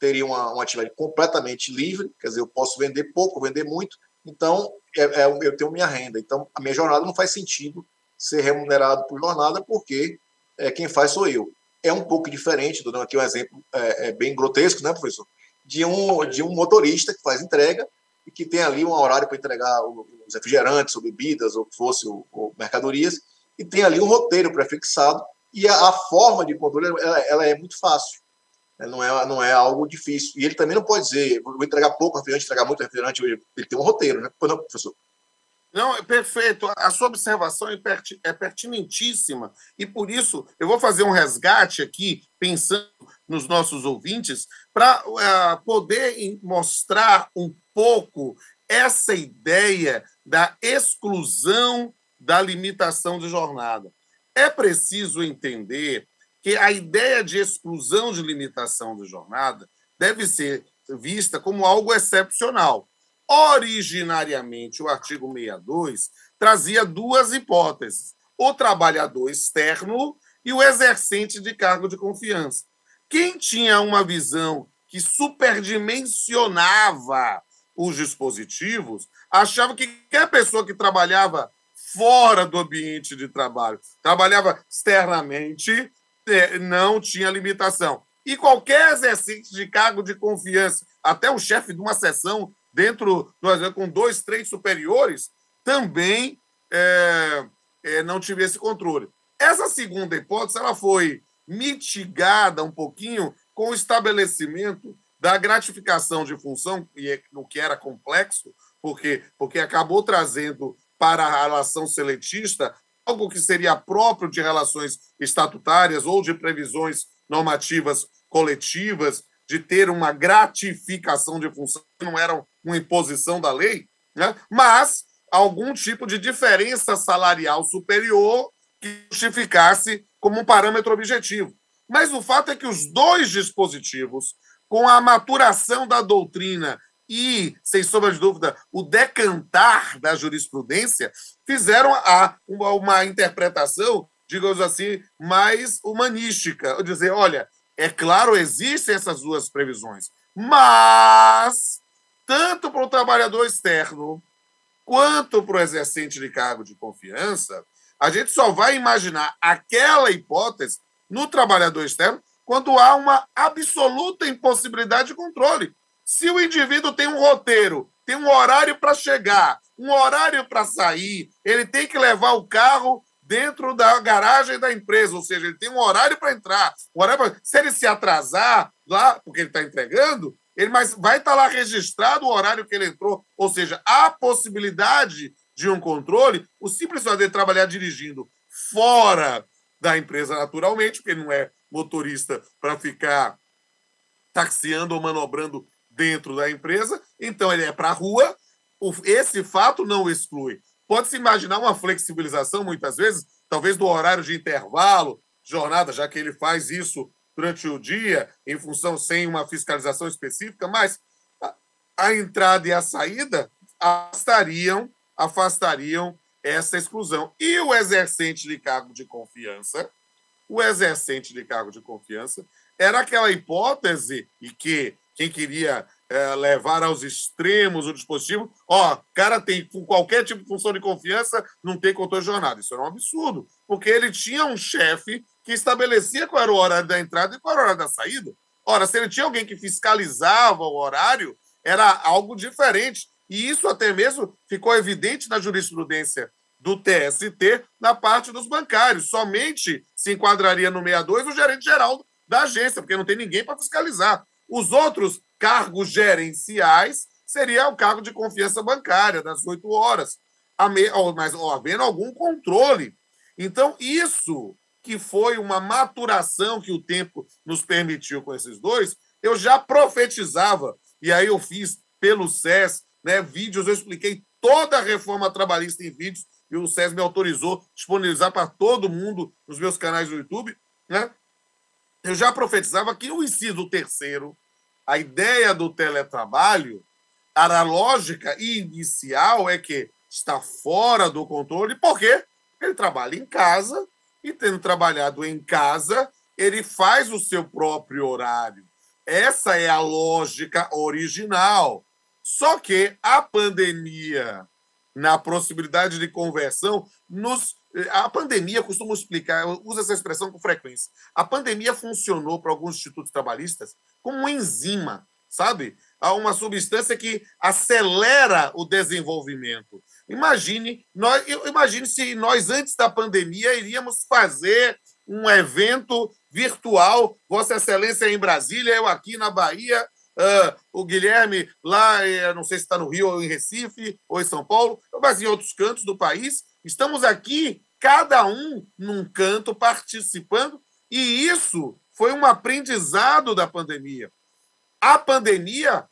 teria uma atividade completamente livre, quer dizer, eu posso vender pouco, vender muito, então eu tenho minha renda. Então, a minha jornada não faz sentido ser remunerado por jornada, porque quem faz sou eu. É um pouco diferente, estou dando aqui um exemplo bem grotesco, né, professor? De um motorista que faz entrega e que tem ali um horário para entregar os refrigerantes, ou bebidas, ou o que fosse, ou mercadorias, e tem ali um roteiro prefixado, e a forma de controle ela é muito fácil. Não é algo difícil. E ele também não pode dizer, vou entregar pouco refrigerante, entregar muito refrigerante. Ele tem um roteiro, né? Pois não, professor? Não, é perfeito. A sua observação é pertinentíssima. E por isso eu vou fazer um resgate aqui, pensando nos nossos ouvintes, para poder mostrar um pouco essa ideia da exclusão da limitação de jornada. É preciso entender que a ideia de exclusão de limitação de jornada deve ser vista como algo excepcional. Originariamente, o artigo 62 trazia duas hipóteses: o trabalhador externo e o exercente de cargo de confiança. Quem tinha uma visão que superdimensionava os dispositivos achava que qualquer pessoa que trabalhava fora do ambiente de trabalho, trabalhava externamente, não tinha limitação. E qualquer exercício de cargo de confiança, até o chefe de uma seção dentro com 2, 3 superiores, também não tive esse controle. Essa segunda hipótese ela foi mitigada um pouquinho com o estabelecimento da gratificação de função, o que era complexo, porque acabou trazendo para a relação seletista algo que seria próprio de relações estatutárias ou de previsões normativas coletivas, de ter uma gratificação de função, que não era uma imposição da lei, né? Mas algum tipo de diferença salarial superior que justificasse como um parâmetro objetivo. Mas o fato é que os dois dispositivos, com a maturação da doutrina e, sem sombra de dúvida, o decantar da jurisprudência, fizeram uma interpretação, digamos assim, mais humanística. Dizer, olha, é claro, existem essas duas previsões, mas tanto para o trabalhador externo quanto para o exercente de cargo de confiança, a gente só vai imaginar aquela hipótese no trabalhador externo quando há uma absoluta impossibilidade de controle. Se o indivíduo tem um roteiro, tem um horário para chegar, um horário para sair, ele tem que levar o carro dentro da garagem da empresa, ou seja, ele tem um horário para entrar. Se ele se atrasar lá, porque ele está entregando, mas vai estar lá registrado o horário que ele entrou, ou seja, há possibilidade de um controle. O simples fato de trabalhar dirigindo fora da empresa, naturalmente, porque ele não é motorista para ficar taxiando ou manobrando dentro da empresa, então ele é para a rua. Esse fato não exclui. Pode-se imaginar uma flexibilização, muitas vezes, talvez do horário de intervalo, jornada, já que ele faz isso durante o dia, em função sem uma fiscalização específica, mas a entrada e a saída afastariam essa exclusão. E o exercente de cargo de confiança, era aquela hipótese e que quem queria levar aos extremos o dispositivo, cara tem com qualquer tipo de função de confiança, não tem controle de jornada. Isso era um absurdo, porque ele tinha um chefe que estabelecia qual era o horário da entrada e qual era o horário da saída. Ora, se ele tinha alguém que fiscalizava o horário, era algo diferente. E isso até mesmo ficou evidente na jurisprudência do TST na parte dos bancários. Somente se enquadraria no 62 o gerente geral da agência, porque não tem ninguém para fiscalizar. Os outros cargos gerenciais seria o cargo de confiança bancária, das 8 horas, mas havendo algum controle. Então, isso que foi uma maturação que o tempo nos permitiu com esses dois, eu já profetizava, e aí eu fiz pelo SES, né, vídeos, eu expliquei toda a reforma trabalhista em vídeos, e o SES me autorizou a disponibilizar para todo mundo nos meus canais do YouTube, né? Eu já profetizava que o inciso terceiro, a ideia do teletrabalho, a lógica inicial é que está fora do controle, por quê? Porque ele trabalha em casa, e tendo trabalhado em casa, ele faz o seu próprio horário. Essa é a lógica original. Só que a pandemia, na possibilidade de conversão, a pandemia, costumo explicar, eu uso essa expressão com frequência, a pandemia funcionou para alguns institutos trabalhistas como uma enzima, sabe? Há uma substância que acelera o desenvolvimento. Imagine se nós, antes da pandemia, iríamos fazer um evento virtual, Vossa Excelência em Brasília, eu aqui na Bahia, o Guilherme lá, não sei se está no Rio ou em Recife, ou em São Paulo, mas em outros cantos do país. Estamos aqui, cada um num canto, participando, e isso foi um aprendizado da pandemia. A pandemia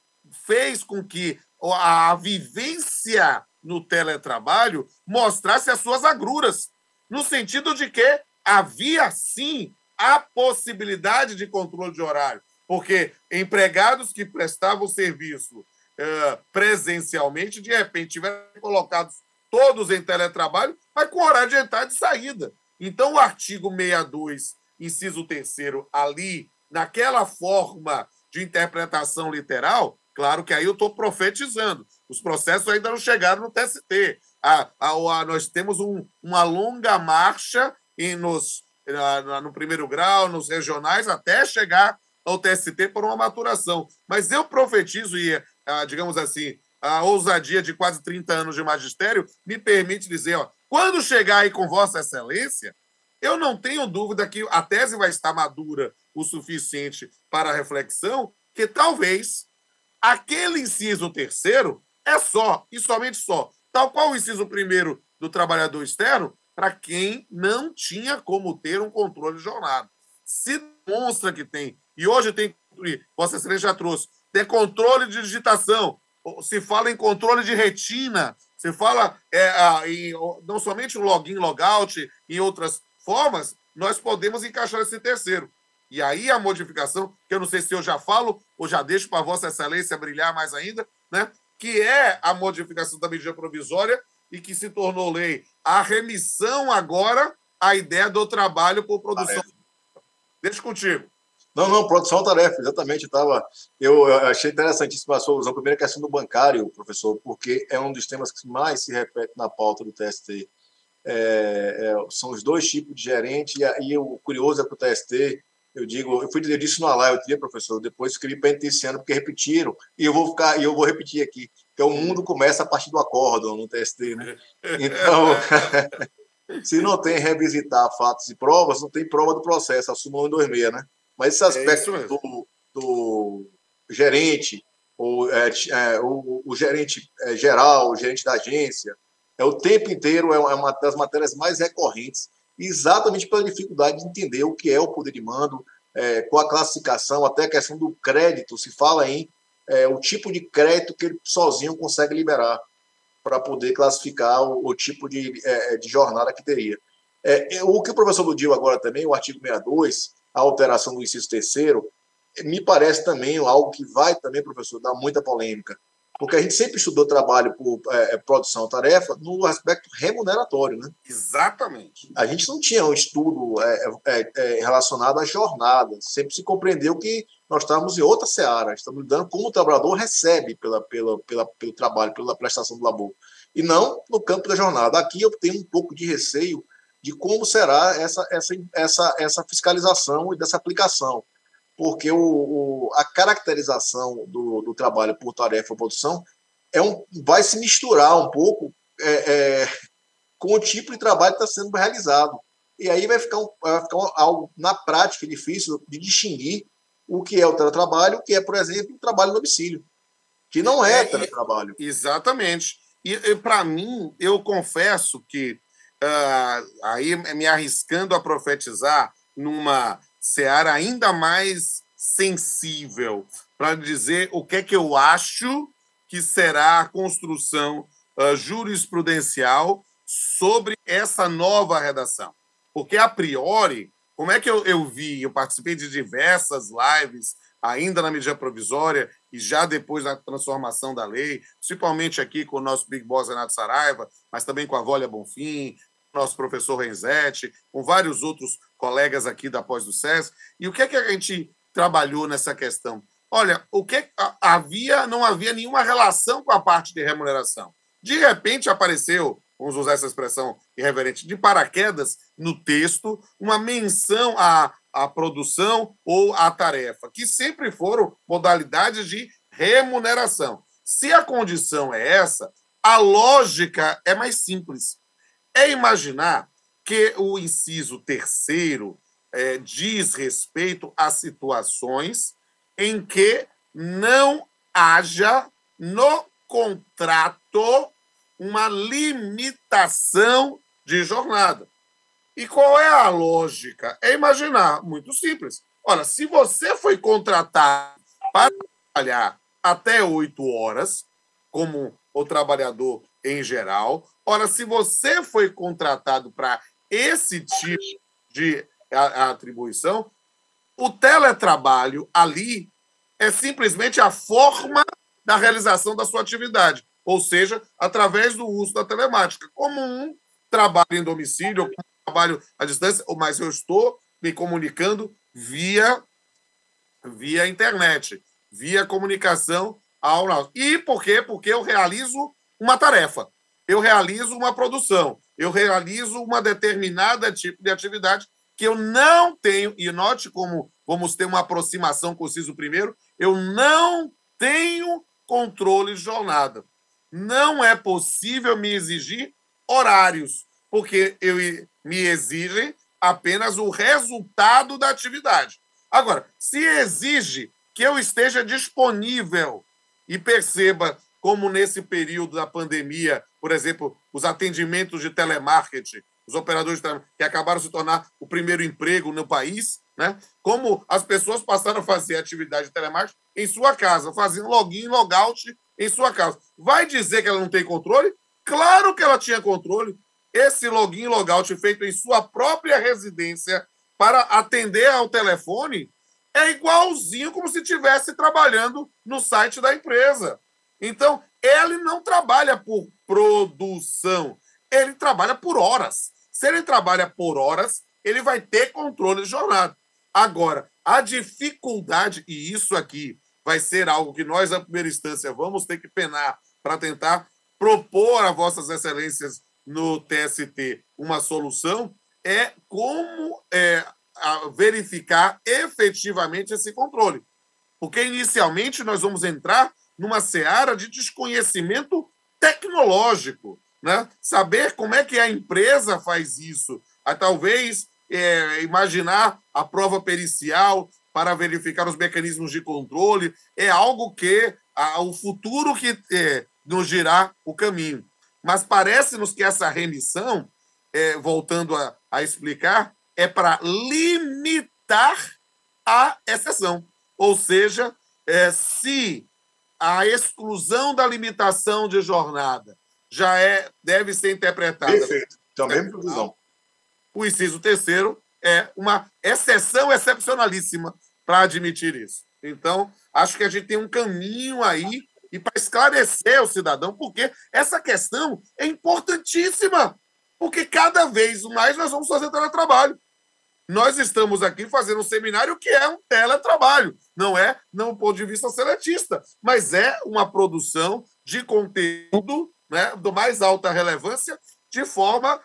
fez com que a vivência no teletrabalho mostrasse as suas agruras, no sentido de que havia, sim, a possibilidade de controle de horário, porque empregados que prestavam serviço presencialmente, de repente, tiveram colocados todos em teletrabalho, mas com horário de entrada e saída. Então, o artigo 62, inciso 3º, ali, naquela forma de interpretação literal, claro que aí eu estou profetizando. Os processos ainda não chegaram no TST. Nós temos uma longa marcha no primeiro grau, nos regionais, até chegar ao TST por uma maturação. Mas eu profetizo, e, digamos assim, a ousadia de quase 30 anos de magistério me permite dizer, quando chegar aí com Vossa Excelência, eu não tenho dúvida que a tese vai estar madura o suficiente para a reflexão, que talvez aquele inciso 3º é só, e somente só, tal qual o inciso 1º do trabalhador externo, para quem não tinha como ter um controle de jornada. Se demonstra que tem, e hoje tem, Vossa Excelência já trouxe, tem controle de digitação, se fala em controle de retina, se fala não somente o login, logout, em outras formas, nós podemos encaixar esse terceiro. E aí a modificação, que eu não sei se eu já falo ou já deixo para Vossa Excelência brilhar mais ainda, né? Que é a modificação da medida provisória e que se tornou lei. A remissão agora à ideia do trabalho por produção. Deixa contigo. Não, produção-tarefa, exatamente. Eu achei interessantíssima a solução. Primeiro, a questão do bancário, professor, porque é um dos temas que mais se repete na pauta do TST. São os dois tipos de gerente, e o curioso é que o TST, eu fui dizer isso na live, eu diria, professor, depois escrevi penitenciando, porque repetiram, e eu vou repetir aqui, que o mundo começa a partir do acórdão no TST, né? Então, se não tem revisitar fatos e provas, não tem prova do processo, a súmula 126, né? Mas esse aspecto do gerente, o gerente geral, o gerente da agência, o tempo inteiro é uma das matérias mais recorrentes, exatamente pela dificuldade de entender o que é o poder de mando, com a classificação, até a questão do crédito, se fala em o tipo de crédito que ele sozinho consegue liberar para poder classificar o tipo de jornada que teria. O que o professor aludiu agora também, o artigo 62, a alteração do inciso 3º, me parece também algo que vai também, professor, dar muita polêmica, porque a gente sempre estudou trabalho por produção-tarefa no aspecto remuneratório, né? Exatamente. A gente não tinha um estudo relacionado à jornada, sempre se compreendeu que nós estávamos em outra seara, estamos lidando como o trabalhador recebe pelo trabalho, pela prestação do labor, e não no campo da jornada. Aqui eu tenho um pouco de receio de como será essa fiscalização e dessa aplicação, porque a caracterização do trabalho por tarefa ou produção vai se misturar um pouco com o tipo de trabalho que está sendo realizado. E aí vai ficar algo, na prática, difícil de distinguir o que é o teletrabalho, que é, por exemplo, o trabalho no domicílio. que não é teletrabalho. Exatamente. E para mim, eu confesso que, aí me arriscando a profetizar numa seara ainda mais sensível, para dizer o que é que eu acho que será a construção jurisprudencial sobre essa nova redação. Porque, a priori, como é que eu vi, eu participei de diversas lives, ainda na medida provisória e já depois da transformação da lei, principalmente aqui com o nosso Big Boss Renato Saraiva, mas também com a Vólia Bonfim, com o nosso professor Renzetti, com vários outros colegas aqui da pós do SESC. E o que é que a gente trabalhou nessa questão? Olha, o que não havia nenhuma relação com a parte de remuneração. De repente apareceu, vamos usar essa expressão irreverente, de paraquedas no texto, uma menção à produção ou à tarefa, que sempre foram modalidades de remuneração. Se a condição é essa, a lógica é mais simples. É imaginar que o inciso terceiro diz respeito a situações em que não haja no contrato uma limitação de jornada. E qual é a lógica? É imaginar, muito simples. Olha, se você foi contratado para trabalhar até 8 horas, como o trabalhador em geral, ora, se você foi contratado para esse tipo de atribuição, o teletrabalho ali é simplesmente a forma da realização da sua atividade, ou seja, através do uso da telemática, como um trabalho em domicílio, como um trabalho à distância, mas eu estou me comunicando via internet, via comunicação ao... E por quê? Porque eu realizo uma tarefa, eu realizo uma produção, eu realizo uma determinada tipo de atividade que eu não tenho, e note como vamos ter uma aproximação com o inciso primeiro, eu não tenho controle de jornada. Não é possível me exigir horários, porque me exigem apenas o resultado da atividade. Agora, se exige que eu esteja disponível, e perceba como nesse período da pandemia, por exemplo, os atendimentos de telemarketing, os operadores que acabaram de se tornar o primeiro emprego no país, né? Como as pessoas passaram a fazer atividade de telemarketing em sua casa, fazendo login e logout em sua casa. Vai dizer que ela não tem controle? Claro que ela tinha controle. Esse login e logout feito em sua própria residência para atender ao telefone é igualzinho como se estivesse trabalhando no site da empresa. Então, ele não trabalha por produção, ele trabalha por horas. Se ele trabalha por horas, ele vai ter controle de jornada. Agora, a dificuldade, e isso aqui vai ser algo que nós, na primeira instância, vamos ter que penar para tentar propor a vossas excelências no TST uma solução, é como verificar efetivamente esse controle. Porque, inicialmente, nós vamos entrar numa seara de desconhecimento tecnológico, né? Saber como é que a empresa faz isso, talvez imaginar a prova pericial para verificar os mecanismos de controle, é algo que o futuro que nos dirá o caminho. Mas parece-nos que essa remissão, voltando a explicar, é para limitar a exceção. Ou seja, se a exclusão da limitação de jornada já deve ser interpretada... Perfeito. Também previsão. O inciso terceiro é uma exceção excepcionalíssima para admitir isso. Então, acho que a gente tem um caminho aí e para esclarecer o cidadão, porque essa questão é importantíssima, porque cada vez mais nós vamos fazer teletrabalho. Nós estamos aqui fazendo um seminário que é um teletrabalho, não é do ponto de vista seletista, mas é uma produção de conteúdo, né, do mais alta relevância de forma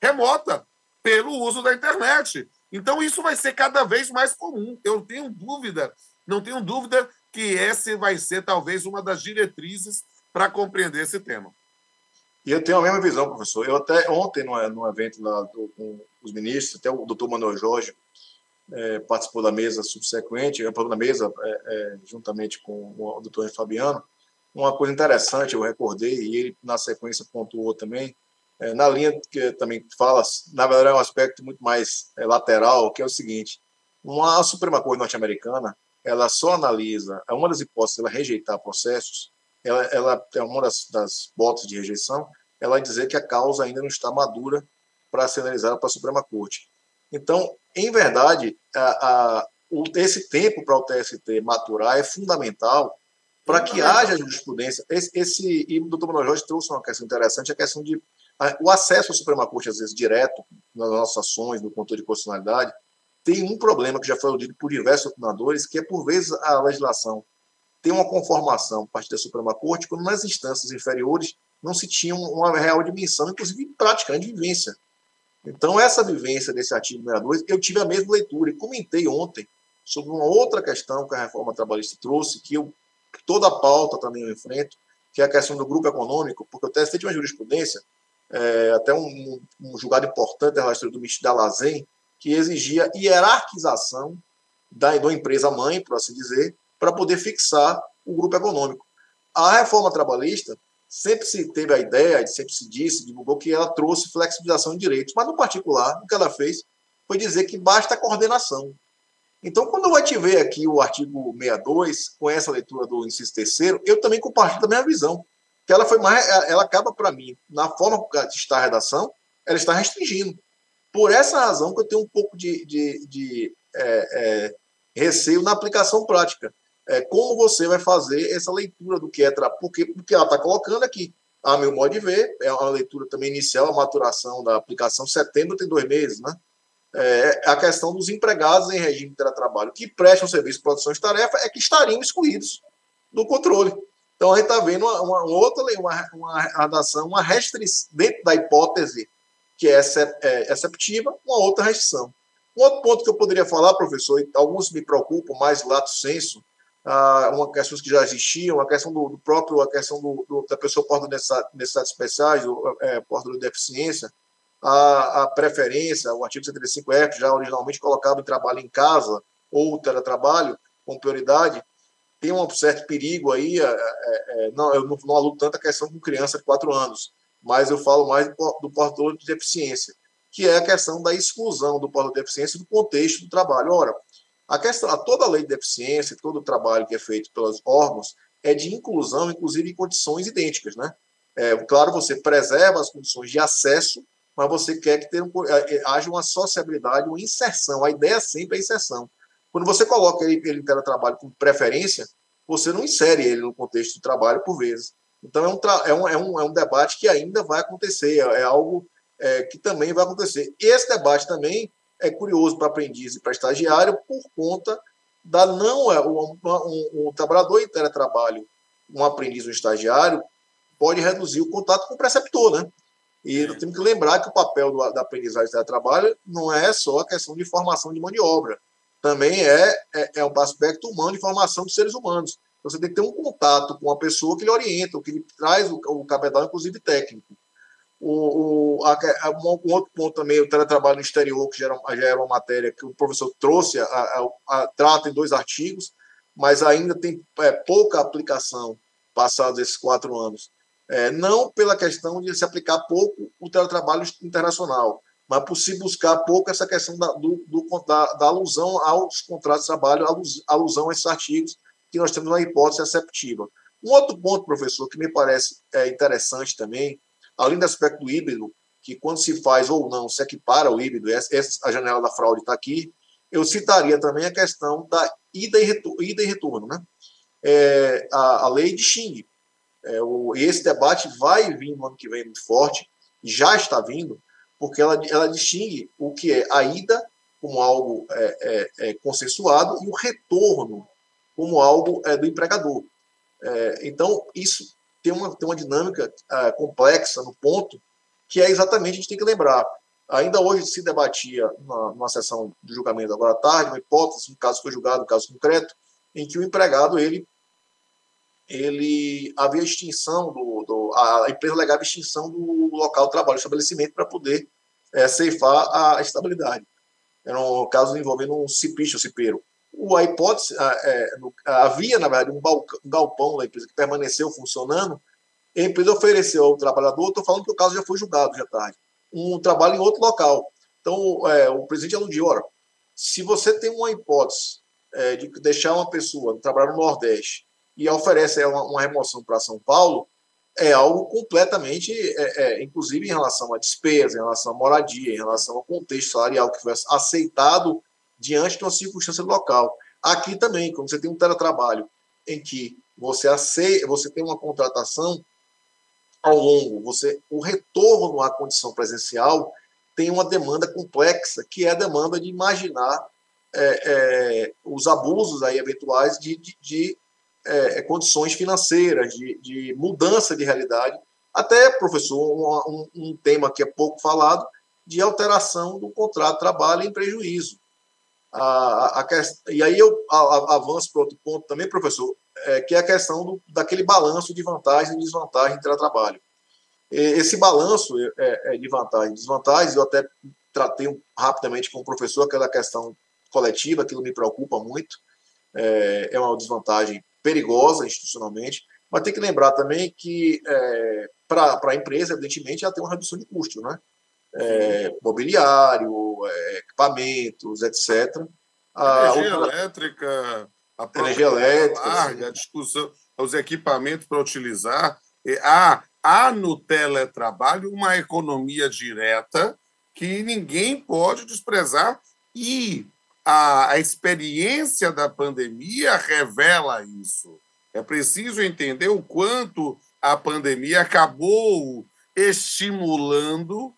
remota, pelo uso da internet. Então, isso vai ser cada vez mais comum. Não tenho dúvida que essa vai ser, talvez, uma das diretrizes para compreender esse tema. E eu tenho a mesma visão, professor. Eu até ontem, num evento lá com os ministros, até o doutor Manuel Jorge, participou da mesa subsequente, participou da mesa juntamente com o doutor Fabiano. Uma coisa interessante, eu recordei, e ele, na sequência, pontuou também, na linha que também fala, na verdade, é um aspecto muito mais lateral, que é o seguinte: a Suprema Corte norte-americana, ela só analisa, é uma das hipóteses, ela rejeitar processos, ela é uma das botas de rejeição, ela dizer que a causa ainda não está madura para ser analisada para a Suprema Corte. Então, em verdade, esse tempo para o TST maturar é fundamental para que haja jurisprudência. E o doutor Manuel Jorge trouxe uma questão interessante, a questão de o acesso à Suprema Corte, às vezes, direto, nas nossas ações, no controle de constitucionalidade, tem um problema que já foi aludido por diversos opinadores, que é, por vezes, a legislação tem uma conformação a partir da Suprema Corte, quando nas instâncias inferiores não se tinha uma real dimensão, inclusive prática, de vivência. Então, essa vivência desse artigo 62, eu tive a mesma leitura e comentei ontem sobre uma outra questão que a reforma trabalhista trouxe, que toda a pauta também eu enfrento, que é a questão do grupo econômico, porque o TST tinha uma jurisprudência, até um julgado importante da história do ministro Dalazen, que exigia hierarquização da empresa mãe, por assim dizer, para poder fixar o grupo econômico. A reforma trabalhista sempre se teve a ideia, sempre se disse, divulgou que ela trouxe flexibilização de direitos, mas no particular, o que ela fez foi dizer que basta a coordenação. Então, quando vai te ver aqui o artigo 62, com essa leitura do inciso terceiro, eu também compartilho da minha visão, que ela acaba, para mim, na forma que está a redação, ela está restringindo. Por essa razão que eu tenho um pouco de receio na aplicação prática. Como você vai fazer essa leitura do que é... Porque ela está colocando aqui, a meu modo de ver, é uma leitura também inicial, a maturação da aplicação, setembro tem 2 meses, né? A questão dos empregados em regime de teletrabalho que prestam serviço de produção de tarefa que estariam excluídos do controle. Então, a gente está vendo uma outra lei, uma redação, uma restrição, dentro da hipótese que é exceptiva, uma outra restrição. Um outro ponto que eu poderia falar, professor, e alguns me preocupam mais lato sensu, uma questão que já existiam, a questão do próprio, a questão da pessoa portadora de necessidades especiais, portador de deficiência, a preferência, o artigo 75F, já originalmente colocado em trabalho em casa ou teletrabalho com prioridade, tem um certo perigo aí. Não, eu não aludo tanto a questão com criança de 4 anos, mas eu falo mais do portador de deficiência, que é a questão da exclusão do portador de deficiência do contexto do trabalho. Ora, toda a lei de deficiência, todo o trabalho que é feito pelos órgãos é de inclusão, inclusive em condições idênticas, né? Claro, você preserva as condições de acesso, mas você quer que haja uma sociabilidade, uma inserção. A ideia sempre é a inserção. Quando você coloca ele em teletrabalho com preferência, você não insere ele no contexto do trabalho por vezes. Então, é um debate que ainda vai acontecer, é algo que também vai acontecer. E esse debate também é curioso para aprendiz e para estagiário por conta da um trabalhador em teletrabalho, um aprendiz ou um estagiário, pode reduzir o contato com o preceptor, né? E eu tenho que lembrar que o papel da aprendizagem de teletrabalho não é só a questão de formação de mão de obra, também é um aspecto humano de formação de seres humanos. Você tem que ter um contato com a pessoa que lhe orienta, que lhe traz o cabedal, inclusive técnico. Um outro ponto também, o teletrabalho no exterior, que já era uma matéria que o professor trouxe, trata em 2 artigos, mas ainda tem pouca aplicação passados esses 4 anos. Não pela questão de se aplicar pouco o teletrabalho internacional, mas por se buscar pouco essa questão da alusão aos contratos de trabalho, alusão a esses artigos que nós temos uma hipótese aceptiva. Um outro ponto, professor, que me parece interessante também, além do aspecto do híbrido, que quando se faz ou não se equipara ao híbrido, a janela da fraude está aqui, eu citaria também a questão da ida e retorno, né? A lei de Xing. E esse debate vai vir no ano que vem muito forte, já está vindo, porque ela distingue o que é a ida como algo consensuado e o retorno como algo do empregador. Então, isso tem uma dinâmica complexa no ponto, que é exatamente, a gente tem que lembrar. Ainda hoje se debatia, numa sessão de julgamento agora à tarde, uma hipótese, um caso foi julgado, um caso concreto, em que o empregado, ele havia extinção a empresa alegava extinção do local de trabalho, do estabelecimento, para poder ceifar a estabilidade. Era um caso envolvendo um cipista, um cipeiro. A hipótese, havia, na verdade, um galpão da empresa que permaneceu funcionando. A empresa ofereceu ao trabalhador, estou falando que o caso já foi julgado já tarde, um trabalho em outro local. Então, o presidente aludiu, ora, se você tem uma hipótese de deixar uma pessoa trabalhar no Nordeste e oferece uma remoção para São Paulo, é algo completamente, inclusive em relação à despesa, em relação à moradia, em relação ao contexto salarial que foi aceitado diante de uma circunstância local. Aqui também, quando você tem um teletrabalho em que você tem uma contratação ao longo, o retorno à condição presencial tem uma demanda complexa, que é a demanda de imaginar os abusos aí eventuais de condições financeiras, de mudança de realidade. Até, professor, um tema que é pouco falado, de alteração do contrato de trabalho em prejuízo. E aí eu avanço para outro ponto também, professor, que é a questão daquele balanço de vantagem e desvantagem do teletrabalho. Esse balanço de vantagem e desvantagem, eu até tratei rapidamente com o professor aquela questão coletiva, aquilo me preocupa muito, é uma desvantagem perigosa institucionalmente, mas tem que lembrar também que para a empresa, evidentemente, ela tem uma redução de custo, né? Mobiliário, equipamentos, etc. Energia elétrica, a própria energia elétrica, larga, a discussão, os equipamentos para utilizar. Há no teletrabalho uma economia direta que ninguém pode desprezar e a experiência da pandemia revela isso. É preciso entender o quanto a pandemia acabou estimulando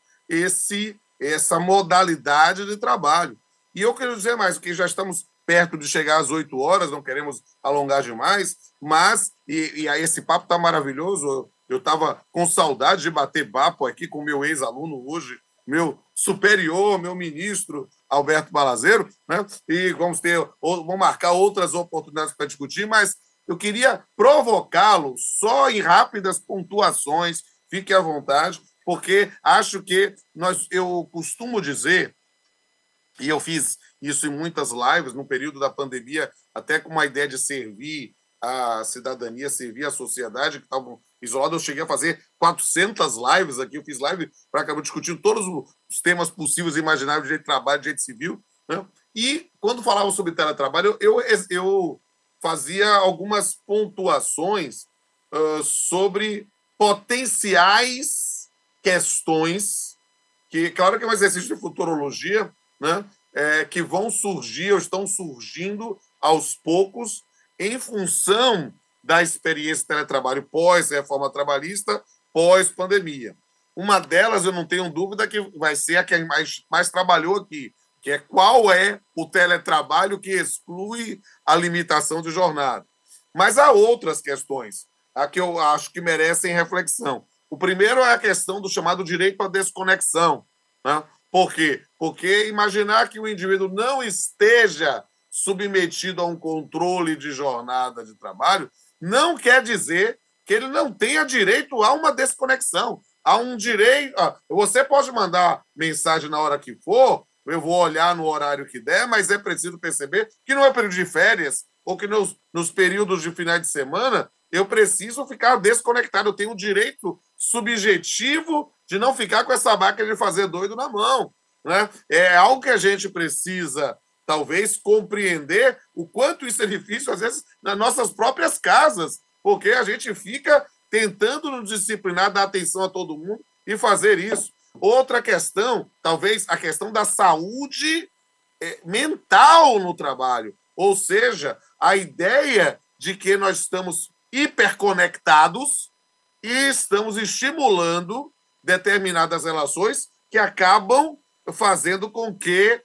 essa modalidade de trabalho. E eu quero dizer mais, que já estamos perto de chegar às 8 horas, não queremos alongar demais, mas, e aí esse papo está maravilhoso, eu estava com saudade de bater papo aqui com o meu ex-aluno hoje, meu superior, meu ministro, Alberto Balazero, né? E vamos marcar outras oportunidades para discutir, mas eu queria provocá-lo só em rápidas pontuações, fique à vontade, porque acho que eu costumo dizer, e eu fiz isso em muitas lives, no período da pandemia, até com uma ideia de servir a cidadania, servir a sociedade que estavam isolados. Eu cheguei a fazer 400 lives aqui, eu fiz live para acabar discutindo todos os temas possíveis e imagináveis de direito de trabalho, de direito civil, né? E quando falava sobre teletrabalho, eu fazia algumas pontuações sobre potenciais questões, que, claro que é um exercício de futurologia, né? Que vão surgir ou estão surgindo aos poucos em função da experiência de teletrabalho pós-reforma trabalhista, pós-pandemia. Uma delas, eu não tenho dúvida, que vai ser a que mais trabalhou aqui, que é qual é o teletrabalho que exclui a limitação de jornada. Mas há outras questões, a que eu acho que merecem reflexão. O primeiro é a questão do chamado direito à desconexão, né? Por quê? Porque imaginar que o indivíduo não esteja submetido a um controle de jornada de trabalho não quer dizer que ele não tenha direito a uma desconexão. Há um direito. Você pode mandar mensagem na hora que for, eu vou olhar no horário que der, mas é preciso perceber que não é período de férias ou que nos períodos de finais de semana eu preciso ficar desconectado. Eu tenho o direito subjetivo de não ficar com essa máquina de fazer doido na mão, né? É algo que a gente precisa, talvez, compreender o quanto isso é difícil, às vezes, nas nossas próprias casas, porque a gente fica tentando nos disciplinar, dar atenção a todo mundo e fazer isso. Outra questão, talvez a questão da saúde mental no trabalho, ou seja, a ideia de que nós estamos hiperconectados e estamos estimulando determinadas relações que acabam fazendo com que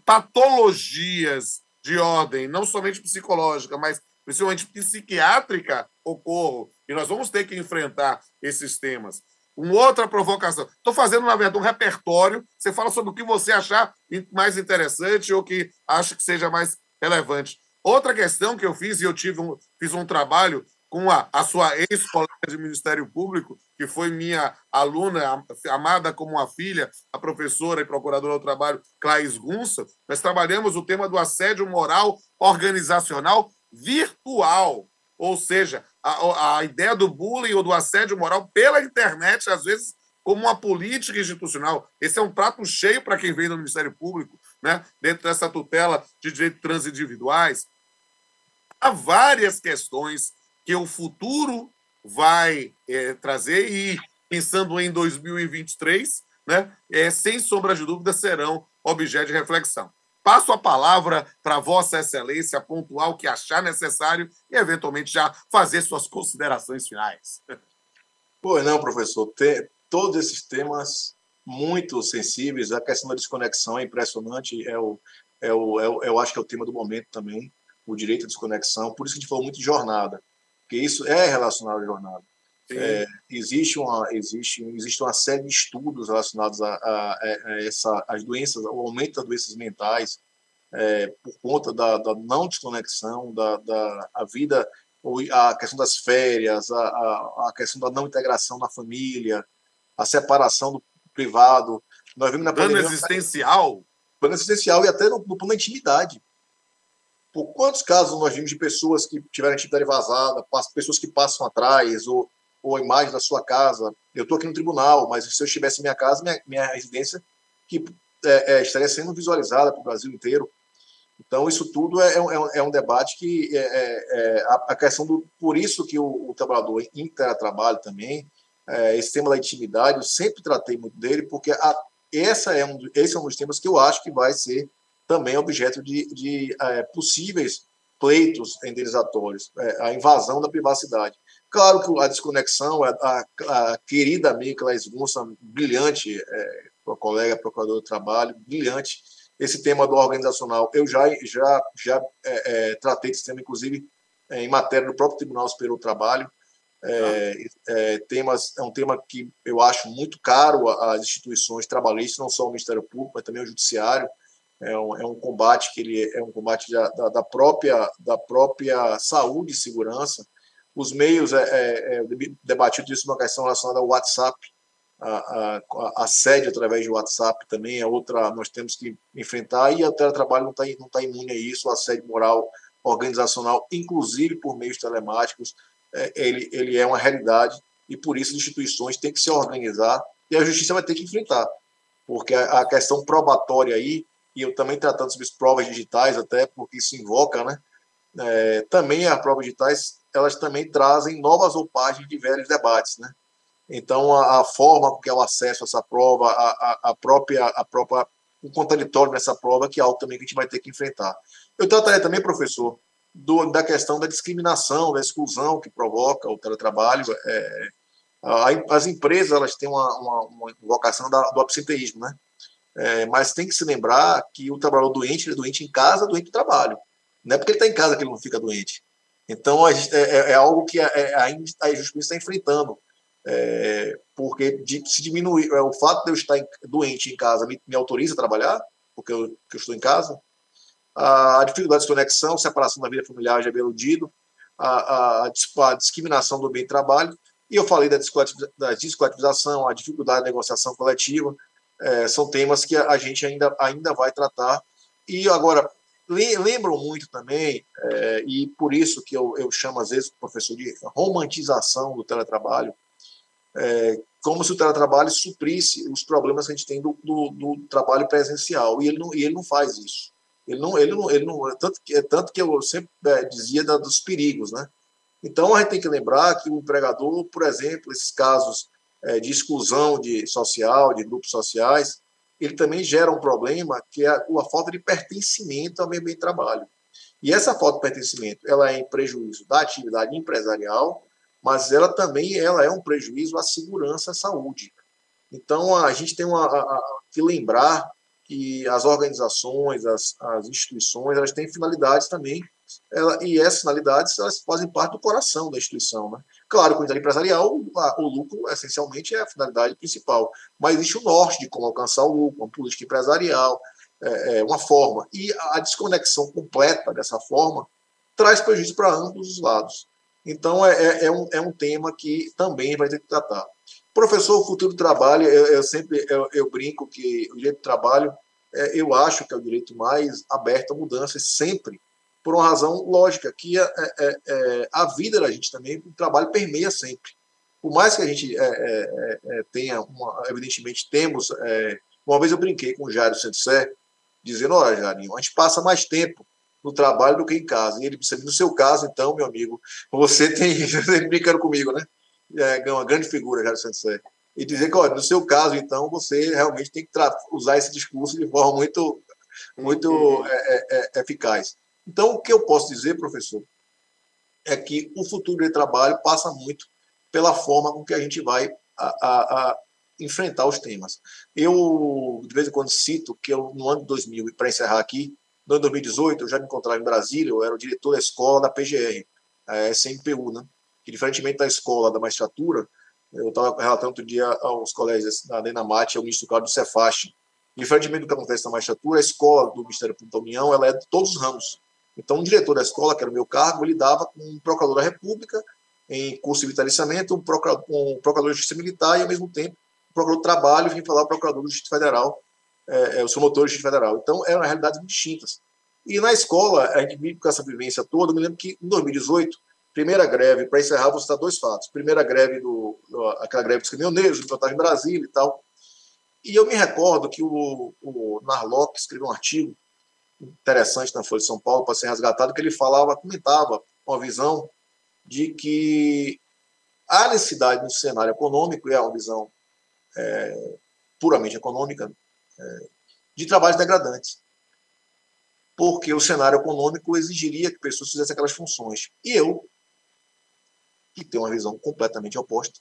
patologias de ordem, não somente psicológica, mas principalmente psiquiátrica, ocorram. E nós vamos ter que enfrentar esses temas. Uma outra provocação. Estou fazendo, na verdade, um repertório. Você fala sobre o que você achar mais interessante ou que acha que seja mais relevante. Outra questão que eu fiz, e fiz um trabalho com a sua ex-colega de Ministério Público, que foi minha aluna, amada como uma filha, a professora e procuradora do trabalho, Clays Gunça. Nós trabalhamos o tema do assédio moral organizacional virtual, ou seja, a ideia do bullying ou do assédio moral pela internet, às vezes, como uma política institucional. Esse é um prato cheio para quem vem do Ministério Público, né? Dentro dessa tutela de direitos transindividuais. Há várias questões que o futuro vai trazer e, pensando em 2023, né, sem sombra de dúvida, serão objeto de reflexão. Passo a palavra para Vossa Excelência pontuar o que achar necessário e, eventualmente, já fazer suas considerações finais. Pois não, professor. Todos esses temas muito sensíveis, a questão da desconexão é impressionante, eu acho que é o tema do momento também, o direito à desconexão, por isso que a gente falou muito de jornada, porque isso é relacionado à jornada. Existe uma série de estudos relacionados às doenças, ao aumento das doenças mentais, por conta da não desconexão, a vida, a questão das férias, a questão da não integração na família, a separação do privado. Nós vimos na pandemia existencial. Plano existencial e até no plano da intimidade. Por quantos casos nós vimos de pessoas que tiveram intimidade vazada, pessoas que passam atrás, ou a imagem da sua casa? Eu estou aqui no tribunal, mas se eu estivesse em minha casa, minha residência que estaria sendo visualizada para o Brasil inteiro. Então, isso tudo é um debate que a questão do... Por isso que o trabalhador em teletrabalho também, esse tema da intimidade, eu sempre tratei muito dele, porque esse é um dos temas que eu acho que vai ser também objeto de possíveis pleitos indenizatórios, a invasão da privacidade. Claro que a desconexão, a querida amiga Clays Gunça, brilhante, colega procurador do trabalho, brilhante. Esse tema do organizacional, eu já tratei desse tema, inclusive, em matéria do próprio Tribunal Superior do Trabalho. É um tema que eu acho muito caro às instituições trabalhistas, não só o Ministério Público, mas também o Judiciário. É um combate que é um combate da própria saúde e segurança. Os meios, debatido isso numa questão relacionada ao WhatsApp, assédio através de WhatsApp também é outra, nós temos que enfrentar, e o teletrabalho não tá imune a isso, o assédio moral organizacional, inclusive por meios telemáticos, ele é uma realidade, e por isso as instituições têm que se organizar, e a justiça vai ter que enfrentar, porque a questão probatória aí, e eu também tratando sobre as provas digitais, até porque isso invoca, né? Também as provas digitais, elas também trazem novas roupagens de velhos debates, né? Então, a forma com que é o acesso a essa prova, o contraditório nessa prova, que é algo também que a gente vai ter que enfrentar. Eu trataria também, professor, da questão da discriminação, da exclusão que provoca o teletrabalho. As empresas, elas têm uma vocação do absenteísmo, né? Mas tem que se lembrar que o trabalhador doente, ele é doente em casa, doente no trabalho. Não é porque ele está em casa que ele não fica doente. Então, é algo que a justiça está enfrentando. Porque se diminuir, o fato de eu estar doente em casa me autoriza a trabalhar, porque eu estou em casa. A dificuldade de conexão, separação da vida familiar já é bem eludido, a discriminação do bem de trabalho, e eu falei da descoletivização, a dificuldade da negociação coletiva, são temas que a gente ainda vai tratar. E agora, lembram muito também, e por isso que eu chamo às vezes, professor, de romantização do teletrabalho, como se o teletrabalho suprisse os problemas que a gente tem do trabalho presencial, e ele não faz isso. Ele não, tanto que eu sempre dizia dos perigos, né? Então a gente tem que lembrar que o empregador, por exemplo, esses casos de exclusão social, de grupos sociais, ele também gera um problema que é a falta de pertencimento ao meio de trabalho. E essa falta de pertencimento, ela é em prejuízo da atividade empresarial, mas ela também é um prejuízo à segurança e à saúde. Então, a gente tem que lembrar que as organizações, as instituições, elas têm finalidades também, e essas finalidades elas fazem parte do coração da instituição, né? Claro, com a unidade empresarial, o lucro, essencialmente, é a finalidade principal, mas existe o norte de como alcançar o lucro, uma política empresarial, uma forma. E a desconexão completa dessa forma traz prejuízo para ambos os lados. Então, é um tema que também vai ter que tratar. Professor, o futuro do trabalho, eu brinco que o direito do trabalho, eu acho que é o direito mais aberto a mudanças, sempre, por uma razão lógica, que a vida da gente também, o trabalho permeia sempre. Por mais que a gente tenha, evidentemente, temos... uma vez eu brinquei com o Jairo Santos, dizendo, olha, Jairinho, a gente passa mais tempo no trabalho do que em casa. E ele disse, no seu caso, então, meu amigo, você tem... brincando comigo, né? É uma grande figura, Jairo Santos. E dizer que, olha, no seu caso, então, você realmente tem que usar esse discurso de forma muito eficaz. Então, o que eu posso dizer, professor, é que o futuro de trabalho passa muito pela forma com que a gente vai a enfrentar os temas. Eu, de vez em quando, cito que no ano de 2000, e para encerrar aqui, no ano de 2018, eu já me encontrava em Brasília, eu era o diretor da escola da PGR, a SMPU, né? Que, diferentemente da escola da magistratura, eu estava relatando outro dia aos colegas da Denamate, ao ministro do Cefache, diferentemente do que acontece na magistratura, a escola do Ministério Público da União, ela é de todos os ramos. Então, o diretor da escola, que era o meu cargo, ele dava com um procurador da República, em curso de vitaliciamento, um procurador de justiça militar e, ao mesmo tempo, um procurador do trabalho, vim falar o procurador da Justiça Federal, o promotor da Justiça Federal. Então, eram realidades distintas. E na escola, a gente vive com essa vivência toda. Eu me lembro que, em 2018, primeira greve, para encerrar, vou citar dois fatos. Primeira greve, aquela greve dos caminhoneiros, de plantagem em Brasília e tal. E eu me recordo que o Narlock escreveu um artigo interessante na Folha de São Paulo, para ser resgatado, que ele comentava uma visão de que há necessidade no cenário econômico, e é uma visão puramente econômica, de trabalhos degradantes. Porque o cenário econômico exigiria que pessoas fizessem aquelas funções. E eu, que tenho uma visão completamente oposta,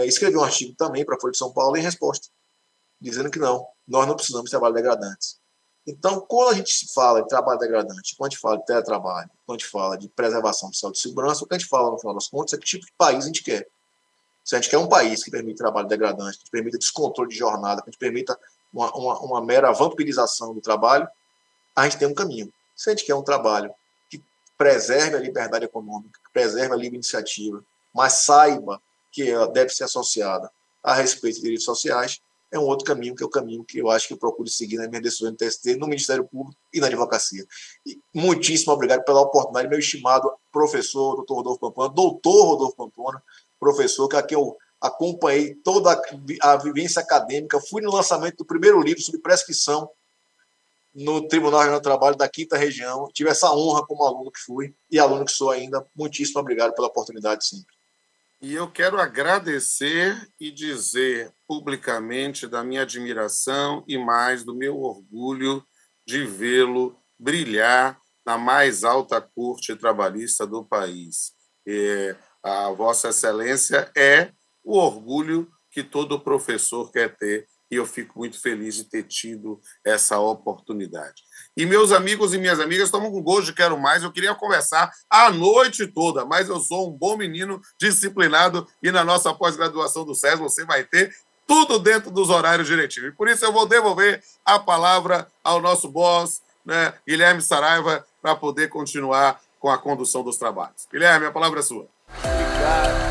escrevi um artigo também para a Folha de São Paulo em resposta, dizendo que não, nós não precisamos de trabalho degradantes. Então, quando a gente fala de trabalho degradante, quando a gente fala de teletrabalho, quando a gente fala de preservação de saúde e segurança, o que a gente fala, no final das contas, é que tipo de país a gente quer. Se a gente quer um país que permite trabalho degradante, que permita descontrole de jornada, que permita uma mera vampirização do trabalho, a gente tem um caminho. Se a gente quer um trabalho que preserve a liberdade econômica, que preserve a livre iniciativa, mas saiba que ela deve ser associada a respeito de direitos sociais, é um outro caminho, que é o caminho que eu acho que eu procuro seguir nas minhas decisões no TST, no Ministério Público e na advocacia. E muitíssimo obrigado pela oportunidade, meu estimado professor, doutor Rodolfo Pamplona, professor, que aqui eu acompanhei toda a vivência acadêmica, fui no lançamento do primeiro livro sobre prescrição no Tribunal Regional do Trabalho da 5ª Região, tive essa honra como aluno que fui e aluno que sou ainda. Muitíssimo obrigado pela oportunidade sempre. E eu quero agradecer e dizer publicamente da minha admiração e mais do meu orgulho de vê-lo brilhar na mais alta corte trabalhista do país. A Vossa Excelência é o orgulho que todo professor quer ter, e eu fico muito feliz de ter tido essa oportunidade. E meus amigos e minhas amigas estamos com gosto de quero mais. Eu queria conversar a noite toda, mas eu sou um bom menino disciplinado e na nossa pós-graduação do SES você vai ter tudo dentro dos horários direitinhos. E por isso eu vou devolver a palavra ao nosso boss, né, Guilherme Saraiva, para poder continuar com a condução dos trabalhos. Guilherme, a palavra é sua. Obrigado.